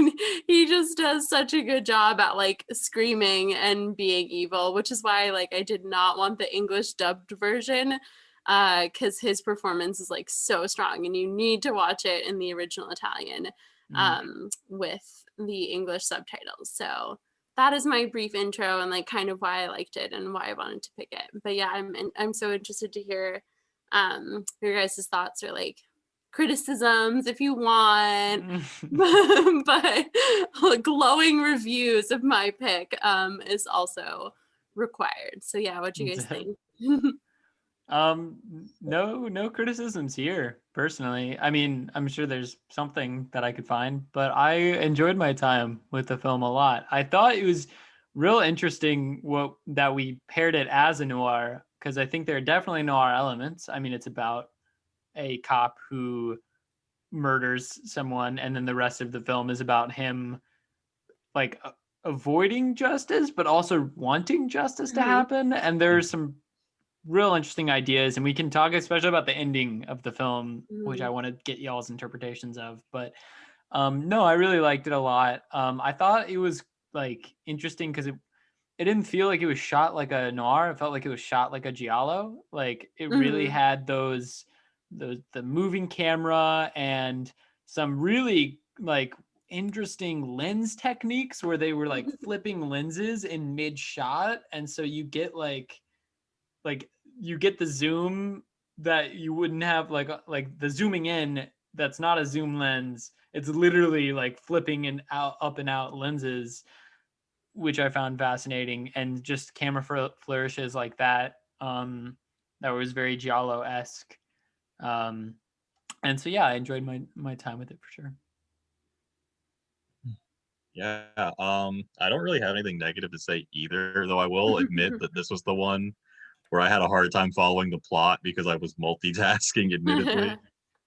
he just does such a good job at like screaming and being evil, which is why like I did not want the English dubbed version, because his performance is like so strong, and you need to watch it in the original Italian with the English subtitles. So that is my brief intro and like kind of why I liked it and why I wanted to pick it. But yeah, I'm so interested to hear your guys' thoughts or like criticisms if you want, but glowing reviews of my pick is also required. So yeah, what do you guys think? No criticisms here personally. I mean, I'm sure there's something that I could find, but I enjoyed my time with the film a lot. I thought it was real interesting that we paired it as a noir, because I think there are definitely noir elements. I mean, it's about a cop who murders someone, and then the rest of the film is about him like avoiding justice but also wanting justice to happen. And there's some real interesting ideas, and we can talk especially about the ending of the film, which I want to get y'all's interpretations of. But no, I really liked it a lot. I thought it was like interesting because it didn't feel like it was shot like a noir. It felt like it was shot like a giallo. Like it really had the moving camera and some really like interesting lens techniques where they were like flipping lenses in mid shot, and so you get like you get the zoom that you wouldn't have like the zooming in that's not a zoom lens. It's literally like flipping and up and out lenses, which I found fascinating, and just camera flourishes like that that was very giallo-esque. And so yeah, I enjoyed my time with it for sure. Yeah, I don't really have anything negative to say either, though I will admit that this was the one where I had a hard time following the plot because I was multitasking, admittedly.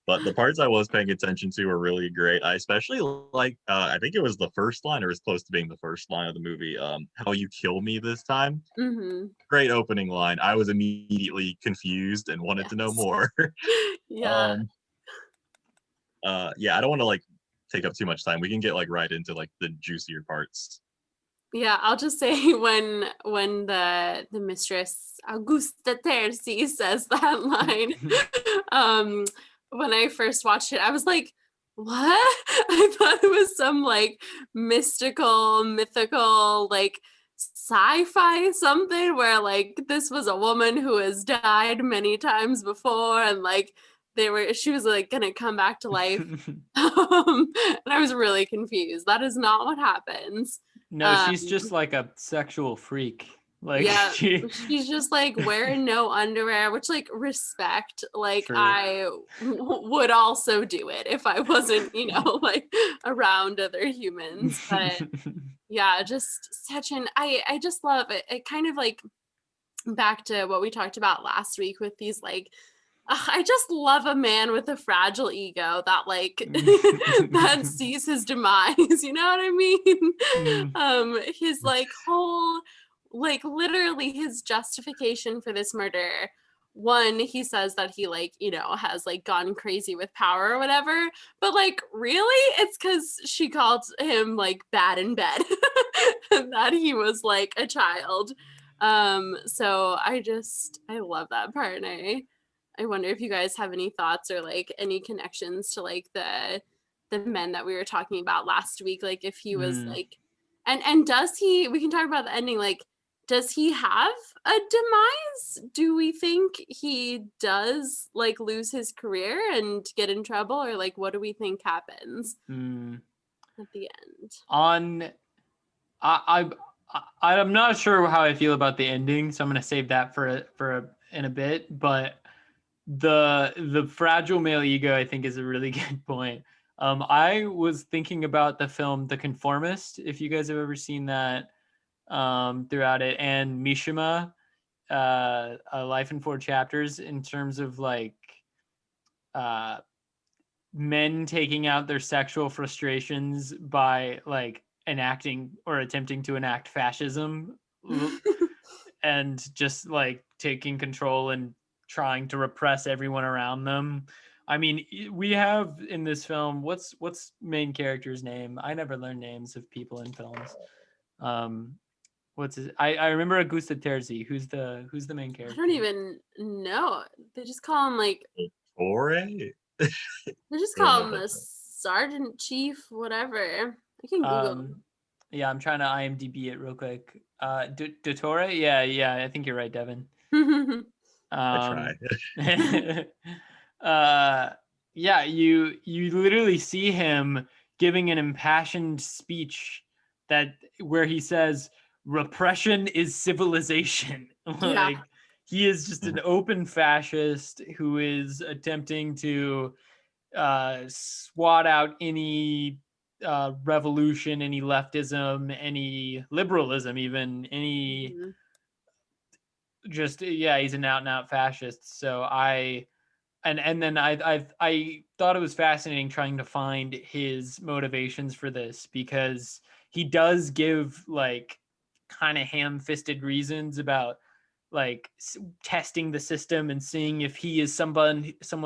But the parts I was paying attention to were really great. I especially like, I think it was the first line, or as close to being the first line of the movie, "How you kill me this time." Great opening line. I was immediately confused and wanted to know more. Yeah. Yeah, I don't want to like take up too much time. We can get like right into like the juicier parts. Yeah, I'll just say when the mistress Augusta Terzi says that line, when I first watched it, I was like, what? I thought it was some like mythical, like sci-fi something where like this was a woman who has died many times before, and like she was like gonna come back to life. And I was really confused. That is not what happens. No, she's just like a sexual freak. Like yeah, she's just like wearing no underwear, which like respect. Like True. I would also do it if I wasn't, like around other humans. But yeah, just such an I just love it. It kind of like back to what we talked about last week with these like I just love a man with a fragile ego that like that sees his demise, you know what I mean? His like whole like literally his justification for this murder. One, he says that he like, has like gone crazy with power or whatever, but like really it's because she called him like bad in bed and that he was like a child. So I love that part, and I wonder if you guys have any thoughts or like any connections to like the men that we were talking about last week. Like if he was like, and does he? We can talk about the ending. Like, does he have a demise? Do we think he does like lose his career and get in trouble, or like what do we think happens at the end? I'm not sure how I feel about the ending, so I'm gonna save that in a bit. But the fragile male ego, I think, is a really good point. I was thinking about the film The Conformist, if you guys have ever seen that, throughout it, and Mishima, A Life in 4 Chapters, in terms of like men taking out their sexual frustrations by like enacting or attempting to enact fascism and just like taking control and trying to repress everyone around them. I mean, we have in this film, what's main character's name? I never learn names of people in films. What's his? I remember Augusta Terzi. Who's the main I character? don't even know. They just call him like Torre? they just I don't call know him that. the sergeant chief, whatever. I can Google. Yeah, I'm trying to IMDb it real quick. Dottore? Yeah, I think you're right, Devin. I try. Yeah, you literally see him giving an impassioned speech where he says repression is civilization. Yeah. Like, he is just an open fascist who is attempting to swat out any revolution, any leftism, any liberalism, even any Mhm. just he's an out and out fascist. So and then I thought it was fascinating trying to find his motivations for this, because he does give like kind of ham-fisted reasons about like testing the system and seeing if he is someone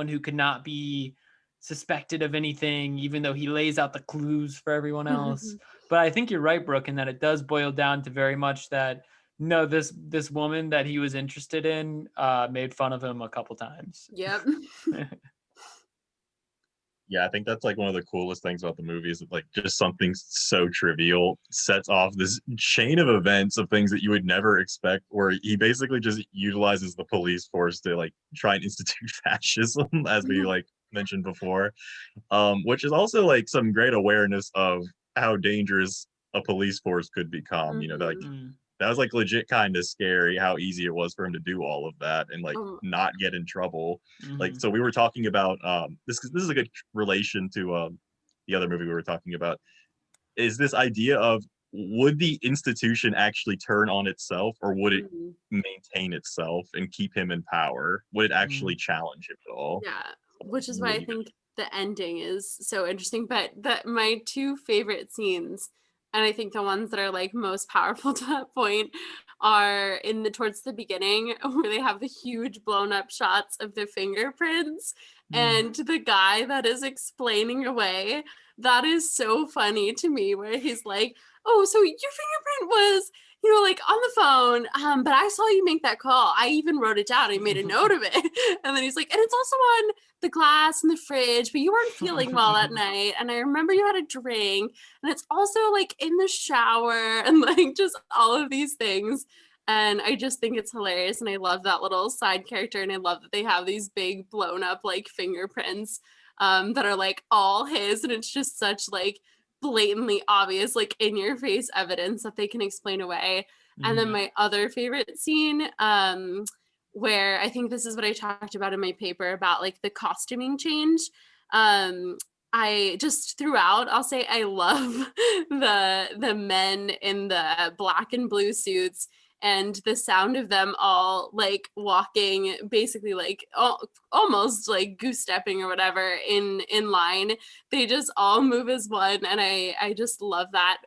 who could not be suspected of anything, even though he lays out the clues for everyone else. But I think you're right, Brooke, in that it does boil down to very much that no, this woman that he was interested in made fun of him a couple times. Yep. Yeah, I think that's like one of the coolest things about the movie is that like just something so trivial sets off this chain of events of things that you would never expect, where he basically just utilizes the police force to like try and institute fascism, as we like mentioned before, which is also like some great awareness of how dangerous a police force could become. You know, like that was like legit kind of scary how easy it was for him to do all of that and like not get in trouble. Like, so we were talking about this is a good relation to the other movie we were talking about, is this idea of would the institution actually turn on itself, or would it maintain itself and keep him in power? Would it actually challenge him at all? Yeah, which is why I think the ending is so interesting. But my two favorite scenes, and I think the ones that are like most powerful to that point, are towards the beginning where they have the huge blown up shots of the fingerprints and the guy that is explaining away. That is so funny to me, where he's like, "Oh, so your fingerprint was, like on the phone, but I saw you make that call. I even wrote it down. I made a note of it." And then he's like, "And it's also on the glass in the fridge, but you weren't feeling well that night. And I remember you had a drink, and it's also like in the shower," and like just all of these things. And I just think it's hilarious. And I love that little side character. And I love that they have these big blown up like fingerprints that are like all his. And it's just such like blatantly obvious, like in your face evidence that they can explain away. And then my other favorite scene, where I think this is what I talked about in my paper about like the costuming change. I just throughout, I'll say I love the men in the black and blue suits and the sound of them all like walking basically like almost like goose stepping or whatever in line. They just all move as one, and I just love that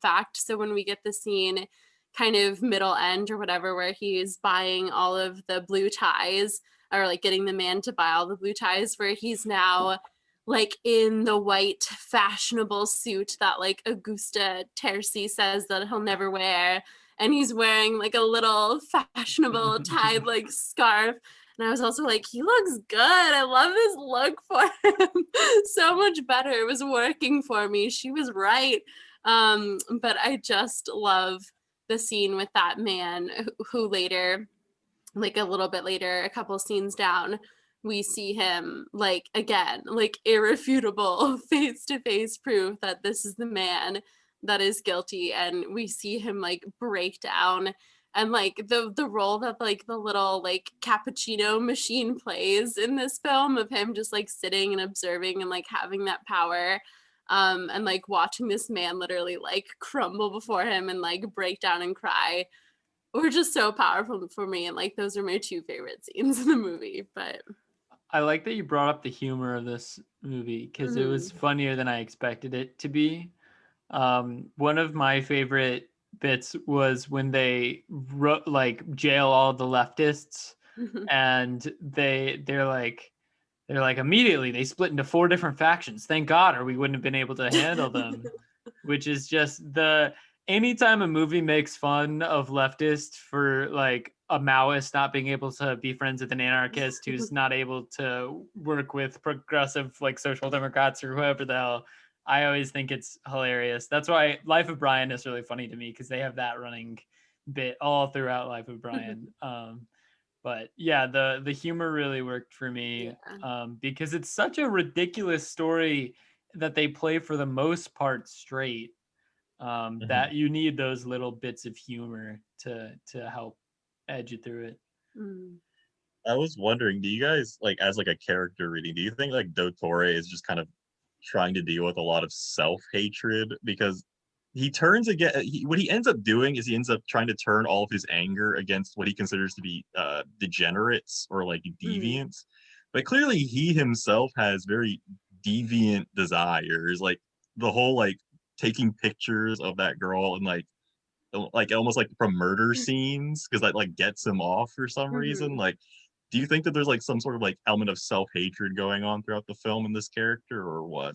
fact. So when we get the scene kind of middle end or whatever where he's buying all of the blue ties, or like getting the man to buy all the blue ties, where he's now like in the white fashionable suit that like Augusta Terzi says that he'll never wear, and he's wearing like a little fashionable tied like scarf. And I was also like, he looks good. I love this look for him. So much better. It was working for me. She was right. But I just love the scene with that man who later, like a little bit later, a couple scenes down, we see him like again, like irrefutable face-to-face proof that this is the man that is guilty. And we see him like break down, and like the role that like the little like cappuccino machine plays in this film of him just like sitting and observing and like having that power, and like watching this man literally like crumble before him and like break down and cry, were just so powerful for me. And like those are my two favorite scenes in the movie. But I like that you brought up the humor of this movie, because it was funnier than I expected it to be. One of my favorite bits was when they like jail all the leftists, and they're like, they're like, immediately they split into 4 different factions. Thank God, or we wouldn't have been able to handle them. Which is just anytime a movie makes fun of leftists for like a Maoist not being able to be friends with an anarchist who's not able to work with progressive like social democrats or whoever the hell, I always think it's hilarious. That's why Life of Brian is really funny to me, because they have that running bit all throughout Life of Brian. But yeah, the humor really worked for me, because it's such a ridiculous story that they play for the most part straight, that you need those little bits of humor to help edge it through it. I was wondering, do you guys like, as like a character reading, do you think like Dottore is just kind of trying to deal with a lot of self-hatred? Because he turns what he ends up doing is he ends up trying to turn all of his anger against what he considers to be degenerates or like deviants. But clearly he himself has very deviant desires, like the whole like taking pictures of that girl and like almost like from murder scenes, because that like gets him off for some reason. Like, do you think that there's like some sort of like element of self-hatred going on throughout the film in this character, or what?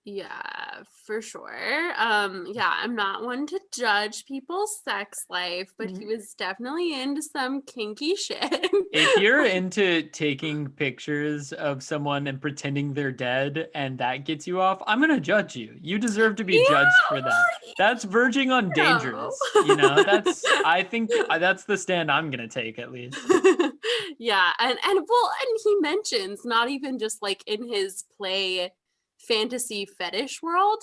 Yeah, for sure. Yeah, I'm not one to judge people's sex life, but he was definitely into some kinky shit. If you're into taking pictures of someone and pretending they're dead and that gets you off, I'm gonna judge you. You deserve to be judged for that. That's verging on dangerous. I think that's the stand I'm gonna take, at least. Yeah, and he mentions, not even just like in his play fantasy fetish world,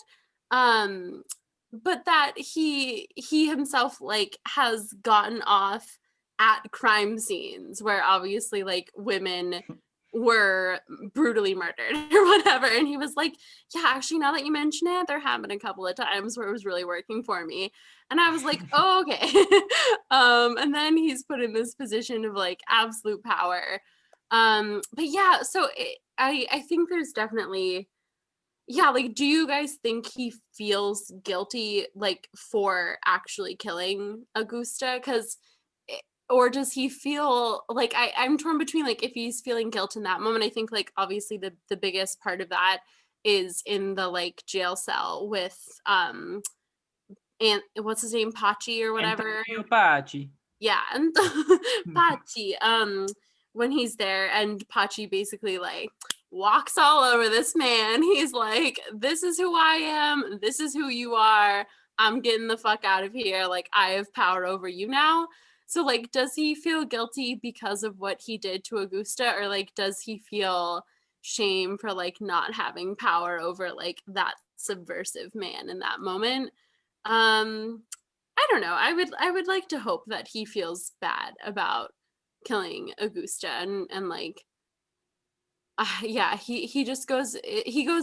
but that he himself like has gotten off at crime scenes where obviously like women were brutally murdered or whatever, and he was like, yeah, actually now that you mention it, there have been a couple of times where it was really working for me. And I was like, oh, okay. And then he's put in this position of like absolute power. But yeah, so I think there's definitely, yeah, like, do you guys think he feels guilty, like, for actually killing Augusta? Because, or does he feel like, I'm torn between, like, if he's feeling guilt in that moment. I think, like, obviously the biggest part of that is in the, like, jail cell with, and what's his name, Pachi or whatever. Pachi. Yeah, and Pachi, when he's there, and Pachi basically, like, walks all over this man. He's like, this is who I am, this is who you are, I'm getting the fuck out of here, like, I have power over you now. So like, does he feel guilty because of what he did to Augusta, or like does he feel shame for like not having power over like that subversive man in that moment? I don't know, I would like to hope that he feels bad about killing Augusta, and like, yeah, he just goes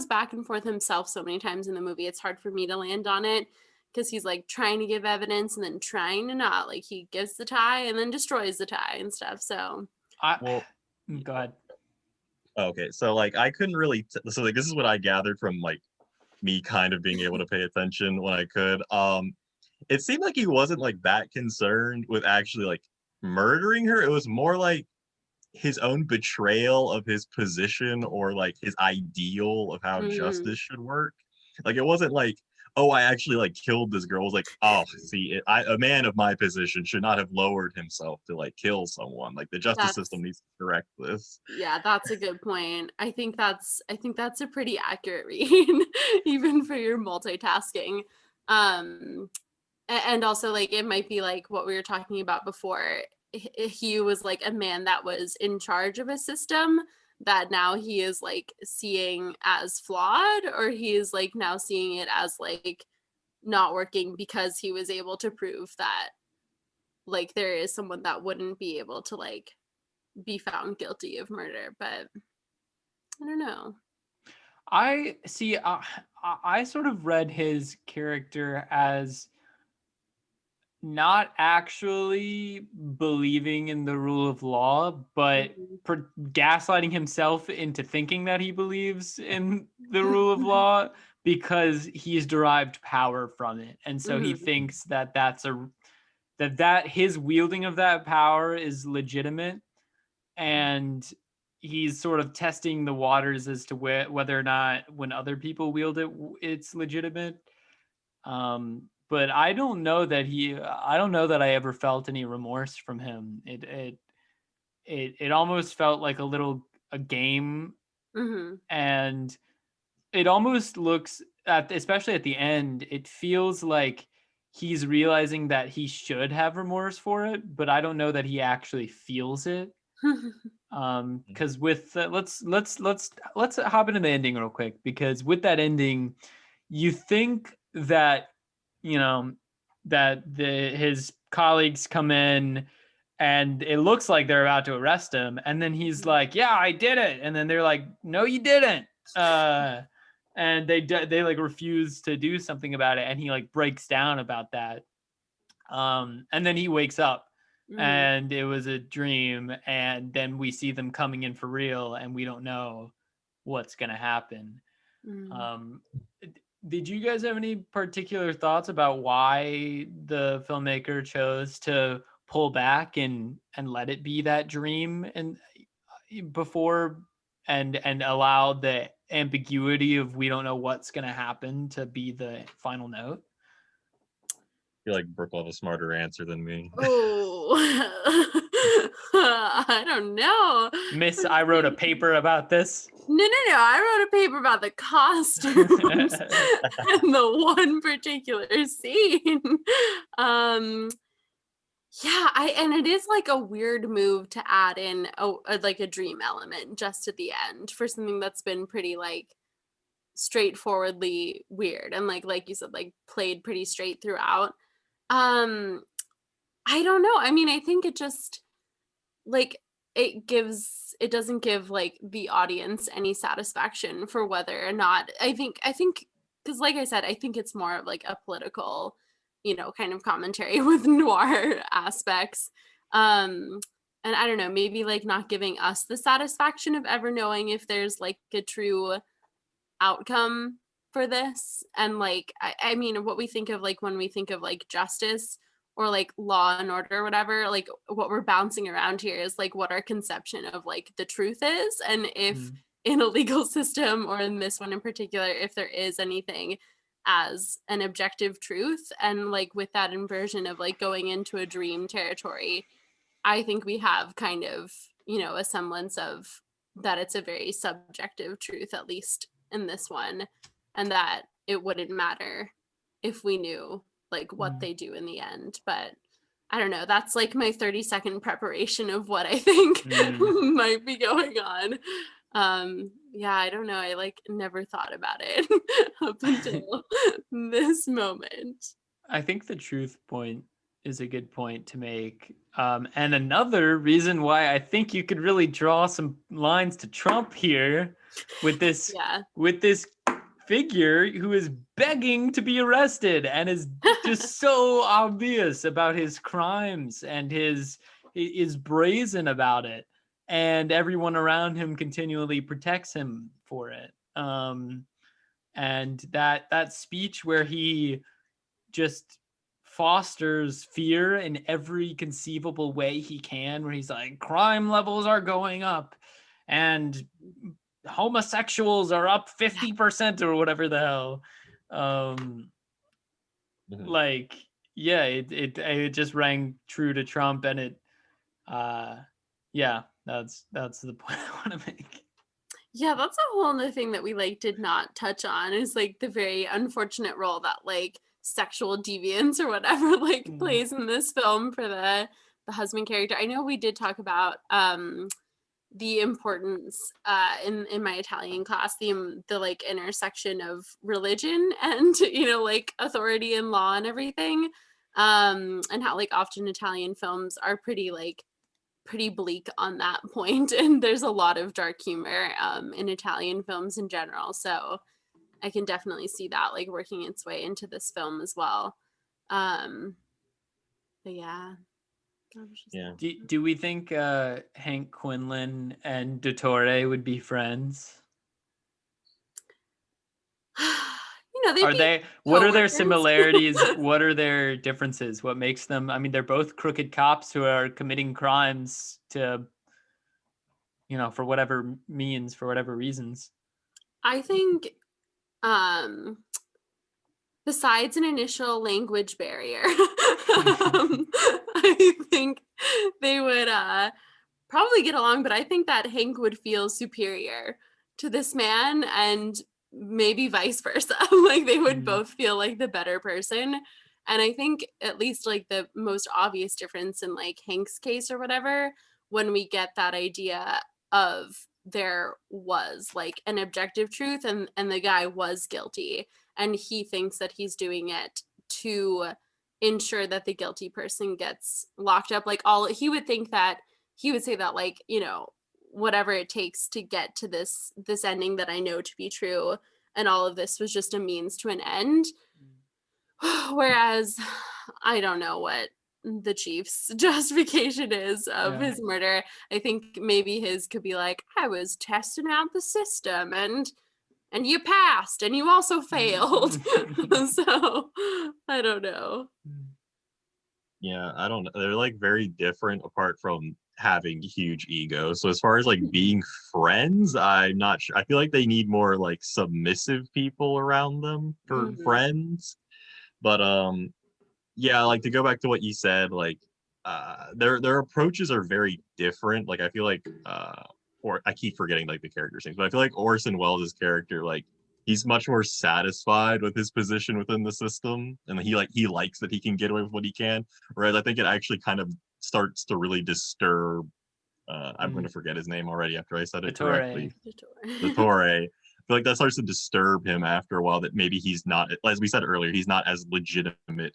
back and forth himself so many times in the movie. It's hard for me to land on it, because he's like trying to give evidence and then trying to not. Like, he gives the tie and then destroys the tie and stuff. So Well, go ahead. Okay, so like I couldn't really so like this is what I gathered from like me kind of being able to pay attention when I could. It seemed like he wasn't like that concerned with actually like murdering her. It was more like his own betrayal of his position, or like his ideal of how justice should work. Like, it wasn't like, oh, I actually like killed this girl. It was like, oh, see, a man of my position should not have lowered himself to like kill someone. Like, the justice system needs to correct this. Yeah, that's a good point. I think that's a pretty accurate read, even for your multitasking. And also, like, it might be like what we were talking about before. He was like a man that was in charge of a system that now he is like seeing as flawed, or he is like now seeing it as like not working, because he was able to prove that like there is someone that wouldn't be able to like be found guilty of murder. But I don't know. I see. I sort of read his character as not actually believing in the rule of law, but gaslighting himself into thinking that he believes in the rule of law because he's derived power from it. And so he thinks that that his wielding of that power is legitimate. And he's sort of testing the waters as to whether or not when other people wield it, it's legitimate. But I don't know that I ever felt any remorse from him. It almost felt like a game, and it almost looks especially at the end, it feels like he's realizing that he should have remorse for it, but I don't know that he actually feels it. Because with let's hop into the ending real quick, because with that ending, you think that that his colleagues come in and it looks like they're about to arrest him, and then he's like, yeah, I did it, and then they're like, no, you didn't, and they like refuse to do something about it, and he like breaks down about that, and then he wakes up and it was a dream, and then we see them coming in for real, and we don't know what's gonna happen. Did you guys have any particular thoughts about why the filmmaker chose to pull back and let it be that dream and before and allow the ambiguity of we don't know what's gonna happen to be the final note? I feel like Brooke will have a smarter answer than me. Oh, I don't know. Miss, I wrote a paper about this. No. I wrote a paper about the costumes and the one particular scene. Yeah, and it is like a weird move to add in like a dream element just at the end for something that's been pretty like straightforwardly weird and like you said, like played pretty straight throughout. I don't know. I mean, I think it just like it doesn't give like the audience any satisfaction for whether or not I think because like I said, I think it's more of like a political, kind of commentary with noir aspects. And I don't know, maybe like not giving us the satisfaction of ever knowing if there's like a true outcome for this. And like I mean, what we think of like when we think of like justice or like law and order or whatever, like what we're bouncing around here is like what our conception of like the truth is, and if in a legal system or in this one in particular, if there is anything as an objective truth. And like with that inversion of like going into a dream territory, I think we have kind of, a semblance of that it's a very subjective truth, at least in this one, and that it wouldn't matter if we knew like what they do in the end. But I don't know, that's like my 30-second preparation of what I think might be going on. Yeah, I don't know, I like never thought about it up until this moment. I think the truth point is a good point to make. And another reason why I think you could really draw some lines to Trump here with this with this figure who is begging to be arrested and is just so obvious about his crimes and is brazen about it, and everyone around him continually protects him for it. And that speech where he just fosters fear in every conceivable way he can, where he's like, crime levels are going up and homosexuals are up 50% or whatever the hell. Like, yeah, it just rang true to Trump, and it that's the point I want to make. Yeah, that's a whole other thing that we like did not touch on, is like the very unfortunate role that like sexual deviance or whatever like plays in this film for the husband character. I know we did talk about the importance in my Italian class, the like intersection of religion and like authority and law and everything, and how like often Italian films are pretty bleak on that point, and there's a lot of dark humor in Italian films in general, so I can definitely see that like working its way into this film as well. But yeah. Do we think Hank Quinlan and Dottore would be friends? What are their similarities? What are their differences? What makes them? I mean, they're both crooked cops who are committing crimes to for whatever means, for whatever reasons. I think besides an initial language barrier, I think they would probably get along, but I think that Hank would feel superior to this man, and maybe vice versa. Like they would both feel like the better person. And I think at least like the most obvious difference in like Hank's case or whatever, when we get that idea of there was like an objective truth and the guy was guilty and he thinks that he's doing it to ensure that the guilty person gets locked up. Like he would think that he would say that like, whatever it takes to get to this ending that I know to be true, and all of this was just a means to an end. Whereas I don't know what the chief's justification is of his murder. I think maybe his could be like, I was testing out the system and you passed and you also failed. So I don't know. Yeah, I don't know. They're like very different apart from having huge egos. So as far as like being friends, I'm not sure. I feel like they need more like submissive people around them for friends. But yeah, like to go back to what you said, like their approaches are very different. Like I feel like or I keep forgetting like the character's names, but I feel like Orson Welles' character, like he's much more satisfied with his position within the system, and he likes that he can get away with what he can. Whereas I think it actually kind of starts to really disturb. I'm going to forget his name already after I said it correctly. Vittore. I feel like that starts to disturb him after a while. That maybe he's not, as we said earlier, he's not as legitimate,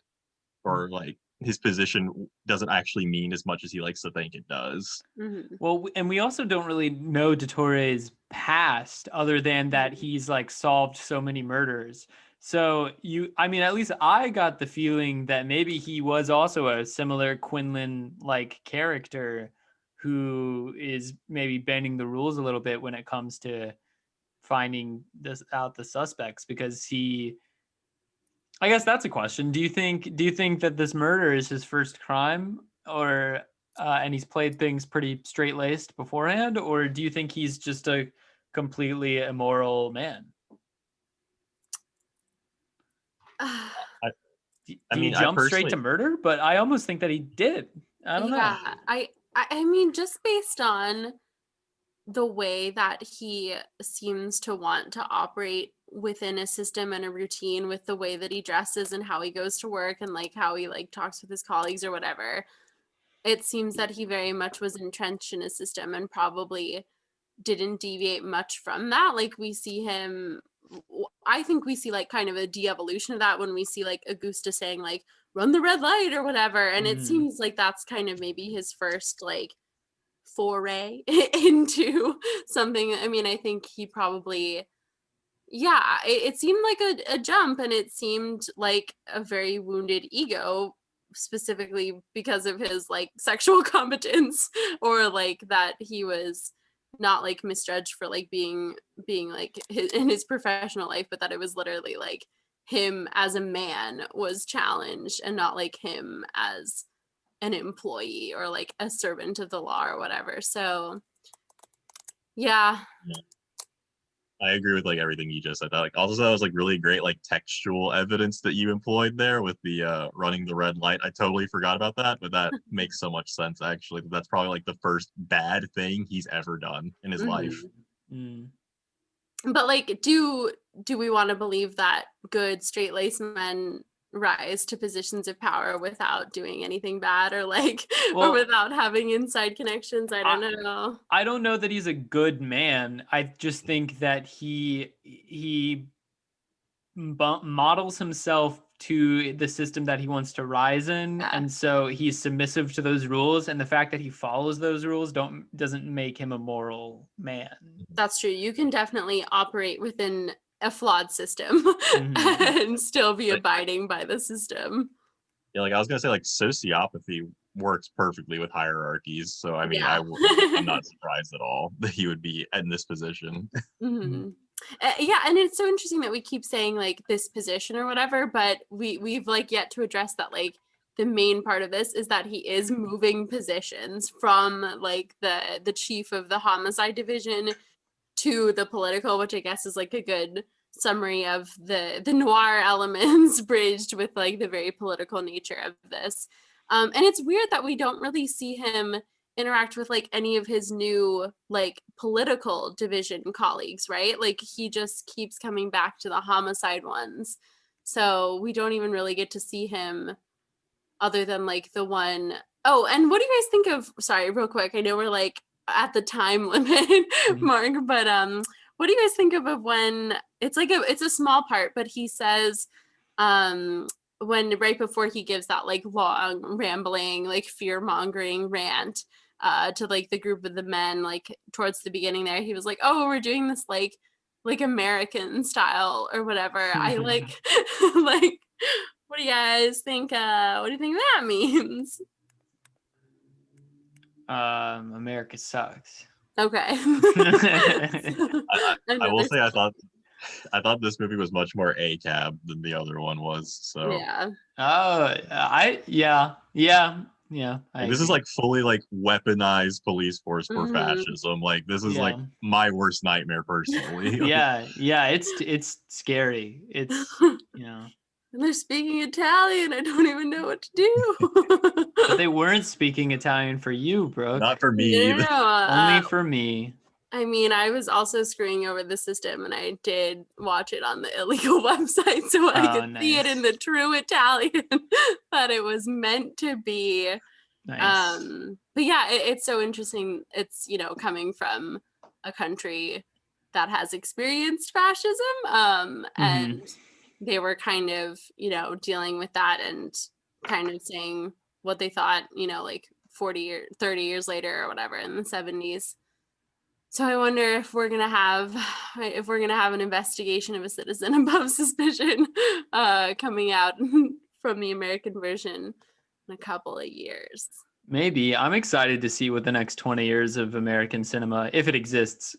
or like his position doesn't actually mean as much as he likes to think it does. Well, and we also don't really know Vittore's past other than that he's like solved so many murders. So at least I got the feeling that maybe he was also a similar Quinlan-like character who is maybe bending the rules a little bit when it comes to finding out the suspects, because I guess that's a question. Do you think that this murder is his first crime, or and he's played things pretty straight-laced beforehand, or do you think he's just a completely immoral man? Do you jump straight to murder? But I almost think that he did. I don't know. Yeah, I mean, just based on the way that he seems to want to operate within a system and a routine, with the way that he dresses and how he goes to work and like how he like talks with his colleagues or whatever, it seems that he very much was entrenched in a system and probably didn't deviate much from that. Like I think we see like kind of a de-evolution of that when we see like Augusta saying like run the red light or whatever, and it seems like that's kind of maybe his first like foray into something. I mean, I think he probably, it seemed like a jump, and it seemed like a very wounded ego, specifically because of his like sexual competence, or like that he was not like misjudged for like being like in his professional life, but that it was literally like him as a man was challenged and not like him as an employee or like a servant of the law or whatever. So yeah. I agree with like everything you just said. Like also that was like really great like textual evidence that you employed there with the running the red light. I totally forgot about that, but that makes so much sense actually. That's probably like the first bad thing he's ever done in his life. But like do we want to believe that good straight-laced men rise to positions of power without doing anything bad, or like or without having inside connections? I don't know. I don't know that he's a good man. I just think that he models himself to the system that he wants to rise in, and so he's submissive to those rules, and the fact that he follows those rules doesn't make him a moral man. That's true. You can definitely operate within a flawed system and still be abiding by the system. Yeah, like I was gonna say, like sociopathy works perfectly with hierarchies. So I mean, I'm not surprised at all that he would be in this position. Yeah, and it's so interesting that we keep saying like this position or whatever, but we've like yet to address that like the main part of this is that he is moving positions from like the chief of the homicide division to the political, which I guess is like a good summary of the noir elements bridged with like the very political nature of this. And it's weird that we don't really see him interact with like any of his new like political division colleagues, right? Like he just keeps coming back to the homicide ones. So we don't even really get to see him other than like the one. Oh, and what do you guys think of, sorry, real quick, I know we're like at the time limit mark, but what do you guys think of when it's like it's a small part, but he says when right before he gives that like long rambling like fear-mongering rant to like the group of the men, like towards the beginning there, he was like, oh, we're doing this like American style or whatever. I like like, what do you guys think? What do you think that means? America sucks. Okay. I will say I thought this movie was much more ACAB than the other one was. So yeah. This is like fully like weaponized police force for fascism. Like this is like my worst nightmare personally. yeah, it's scary. It's And they're speaking Italian. I don't even know what to do. But they weren't speaking Italian for you, Brooke. Not for me either. Only for me. I mean, I was also screwing over the system, and I did watch it on the illegal website so I could see it in the true Italian that it was meant to be. Nice. But yeah, it's so interesting. It's, coming from a country that has experienced fascism, and they were kind of, dealing with that and kind of saying what they thought, like 40 or 30 years later or whatever in the 70s. So I wonder if we're gonna have an investigation of a citizen above suspicion coming out from the American version in a couple of years. Maybe. I'm excited to see what the next 20 years of American cinema, if it exists,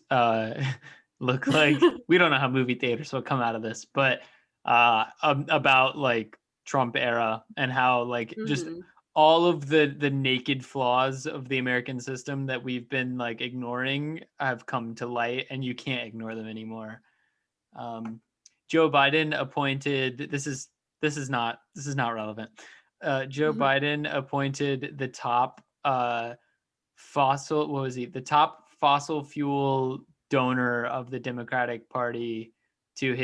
look like. We don't know how movie theaters will come out of this, but about like Trump era and how like just all of the naked flaws of the American system that we've been like ignoring have come to light, and you can't ignore them anymore. Joe Biden appointed, this is not relevant. Joe Biden appointed the top the top fossil fuel donor of the Democratic Party to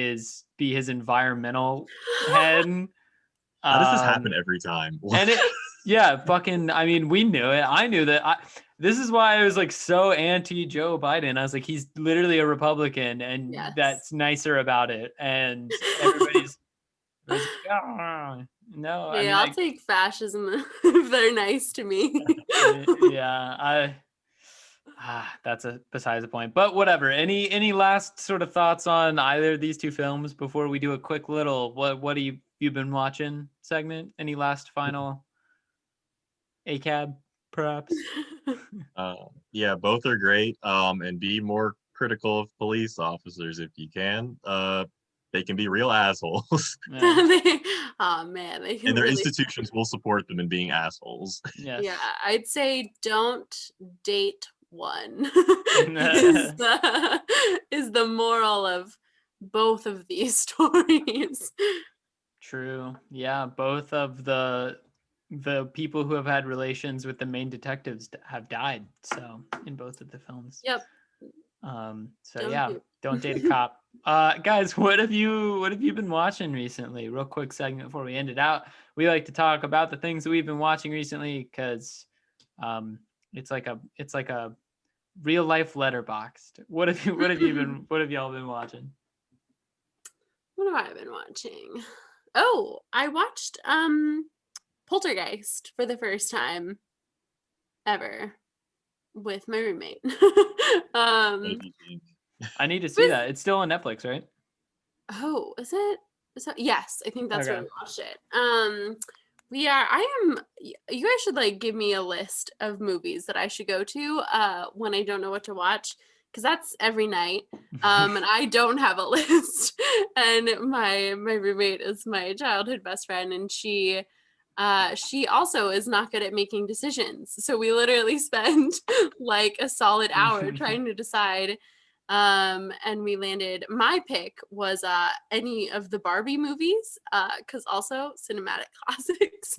be his environmental head. How does this happen every time? And I mean, we knew it. I knew that. This is why I was like so anti Joe Biden. I was like, he's literally a Republican, and that's nicer about it. And everybody's like, oh, no. Yeah, I'll take fascism if they're nice to me. That's besides the point. But whatever. Any last sort of thoughts on either of these two films before we do a quick little what have you been watching segment? Any last final ACAB perhaps? Yeah, both are great. And be more critical of police officers if you can. They can be real assholes. Oh man, they can and their institutions will support them in being assholes. Yes. Yeah, I'd say don't date one is the moral of both of these stories. True. Yeah, both of the people who have had relations with the main detectives have died. So in both of the films. Yep. Don't date a cop. Guys, what have you been watching recently? Real quick segment before we end it out. We like to talk about the things that we've been watching recently because it's like a real life Letterboxd. What have y'all been watching? What have I been watching? Oh, I watched Poltergeist for the first time ever with my roommate. I need to see that. It's still on Netflix, right? Oh, is it? Yes, I think that's where we watched it. You guys should like give me a list of movies that I should go to when I don't know what to watch, because that's every night. And I don't have a list. And my roommate is my childhood best friend, and she she also is not good at making decisions. So we literally spent like a solid hour trying to decide. And we landed, my pick was any of the Barbie movies, because also cinematic classics.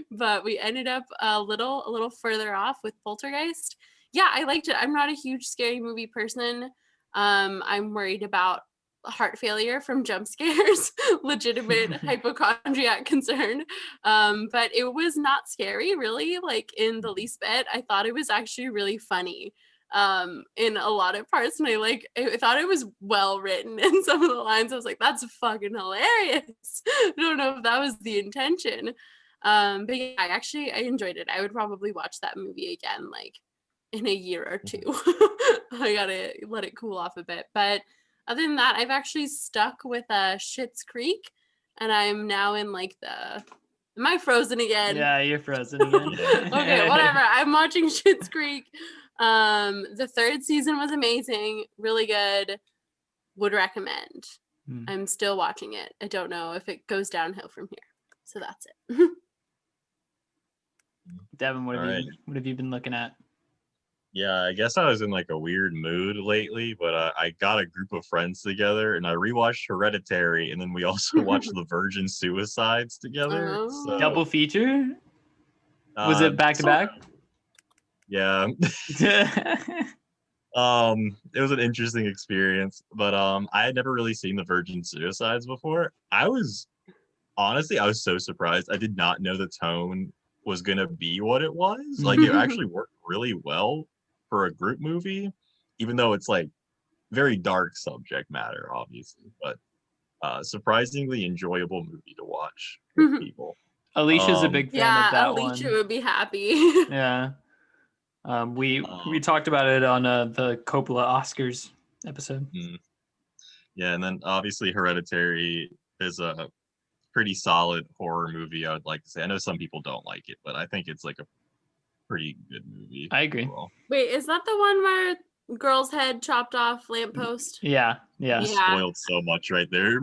But we ended up a little further off with Poltergeist. Yeah, I liked it. I'm not a huge scary movie person. I'm worried about heart failure from jump scares, legitimate hypochondriac concern. But it was not scary, really, like in the least bit. I thought it was actually really funny in a lot of parts, and I thought it was well written in some of the lines. I was like, that's fucking hilarious. I don't know if that was the intention. But yeah, I enjoyed it. I would probably watch that movie again like in a year or two. I gotta let it cool off a bit. But other than that, I've actually stuck with Schitt's Creek, and I'm now in like am I frozen again? Yeah, you're frozen again. Okay, whatever. I'm watching Schitt's Creek. The third season was amazing, really good. Would recommend. I'm still watching it. I don't know if it goes downhill from here. So that's it. Devin, what have you been looking at? Yeah, I guess I was in like a weird mood lately, but I got a group of friends together and I rewatched Hereditary, and then we also watched The Virgin Suicides together. So, double feature? Was it back to back? Yeah. It was an interesting experience, but I had never really seen The Virgin Suicides before. I was so surprised. I did not know the tone was gonna be what it was. Like, it actually worked really well for a group movie, even though it's like very dark subject matter, obviously, but surprisingly enjoyable movie to watch with people. Alicia's a big fan of that one. Alicia would be happy. Yeah. We talked about it on the Coppola Oscars episode. Yeah, and then obviously Hereditary is a pretty solid horror movie, I would like to say. I know some people don't like it, but I think it's like a pretty good movie. I agree. Overall. Wait, is that the one where girl's head chopped off lamppost? Yeah. Spoiled so much right there.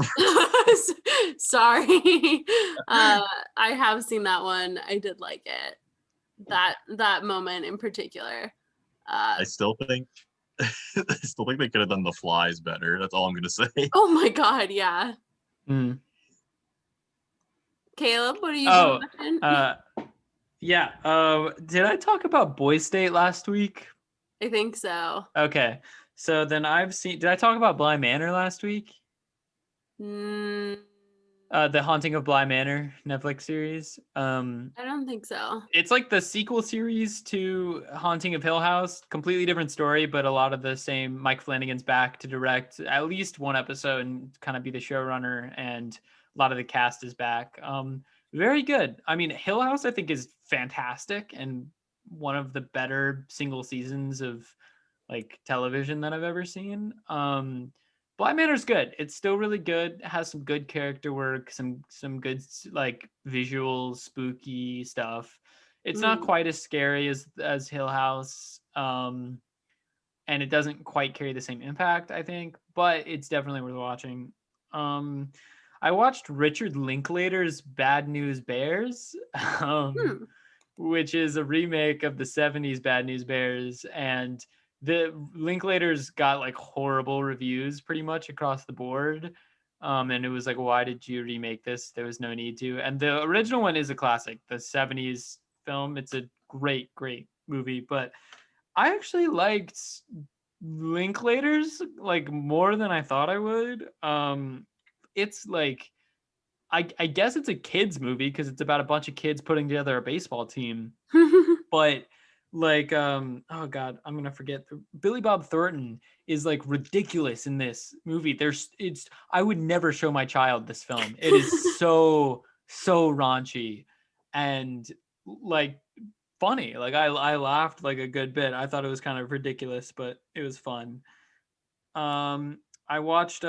Sorry. I have seen that one. I did like it. That moment in particular. I still think they could have done The Flies better. That's all I'm gonna say. Oh my god, yeah. Caleb, what are you doing? Did I talk about Boy State last week? I think so. Okay. So then did I talk about Bly Manor last week? The Haunting of Bly Manor Netflix series. I don't think so. It's like the sequel series to Haunting of Hill House. Completely different story, but a lot of the same. Mike Flanagan's back to direct at least one episode and kind of be the showrunner, and a lot of the cast is back. Very good. I mean, Hill House I think is fantastic and one of the better single seasons of like television that I've ever seen. Bly Manor's good. It's still really good. It has some good character work, some good like visual spooky stuff. It's not quite as scary as Hill House, and it doesn't quite carry the same impact, I think, but it's definitely worth watching. I watched Richard Linklater's Bad News Bears, which is a remake of the 70s Bad News Bears, and the Linklater's got like horrible reviews pretty much across the board. And it was like, why did you remake this? There was no need to. And the original one is a classic, the 70s film. It's a great movie, but I actually liked Linklater's like more than I thought I would. It's like, I guess it's a kids movie because it's about a bunch of kids putting together a baseball team, but like oh god, I'm gonna forget. Billy Bob Thornton is like ridiculous in this movie. I would never show my child this film. It is so raunchy and like funny. Like I laughed like a good bit. I thought it was kind of ridiculous, but it was fun. I watched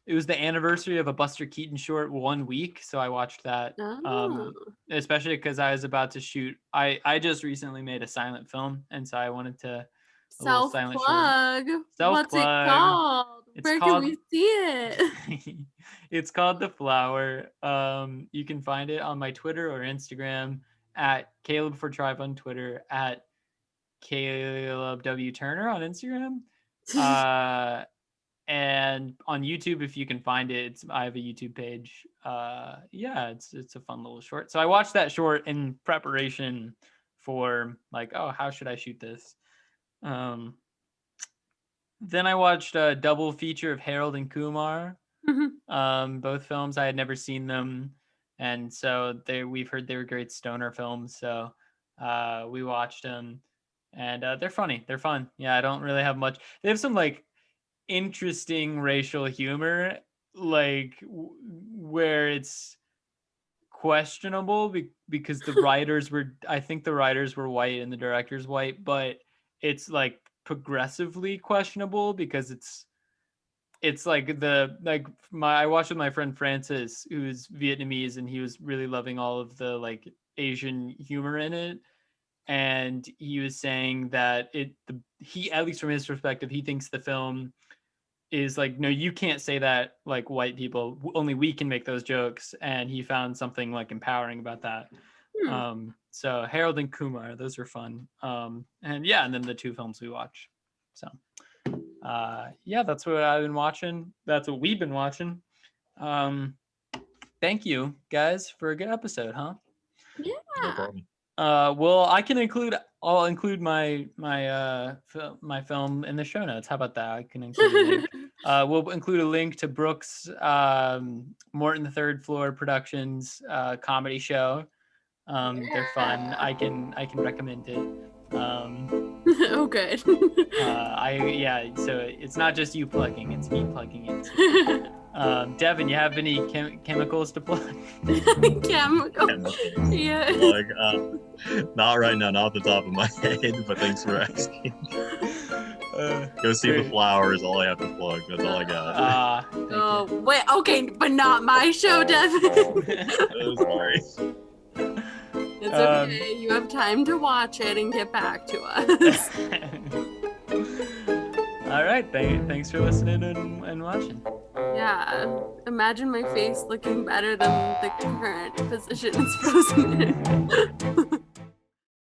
it was the anniversary of a Buster Keaton short 1 week, so I watched that. Especially because I was about to shoot. I just recently made a silent film, and so I wanted to Self-plug. What's it called? It's Where called can we see it? it's called The Flower. You can find it on my Twitter or Instagram at Caleb for Tribe on Twitter, at Caleb W. Turner on Instagram. And on YouTube, if you can find it, I have a YouTube page. Yeah, it's a fun little short. So I watched that short in preparation for like, oh, how should I shoot this? Then I watched a double feature of Harold and Kumar. Both films, I had never seen them, and so we've heard they were great stoner films. So we watched them, and they're funny. They're fun. Yeah, I don't really have much. They have some like interesting racial humor, like where it's questionable because the writers were, I think the writers were white and the director's white, but it's like progressively questionable because it's like I watched with my friend Francis, who's Vietnamese, and he was really loving all of the like Asian humor in it. And he was saying that he, at least from his perspective, he thinks the film is like, no, you can't say that, like white people, only we can make those jokes. And he found something like empowering about that. So Harold and Kumar, those are fun. And yeah, and then the two films we watch. So yeah, that's what I've been watching. That's what we've been watching. Thank you guys for a good episode, huh? Yeah. No problem. Well, I'll include my film in the show notes. How about that? I can include a link. We'll include a link to Brooke's Morton the Third Floor Productions comedy show. They're fun. I can recommend it. Oh, good. So it's not just you plugging, it's me plugging it. Devin, you have any chemicals to plug? Chemicals. Yeah. Like, not right now, not off the top of my head, but thanks for asking. Go see The Flower is all I have to plug. That's all I got. Oh, wait, okay, but not my show, Devin. I'm sorry. It's okay. You have time to watch it and get back to us. All right. Thanks for listening and watching. Yeah. Imagine my face looking better than the current position it's frozen in.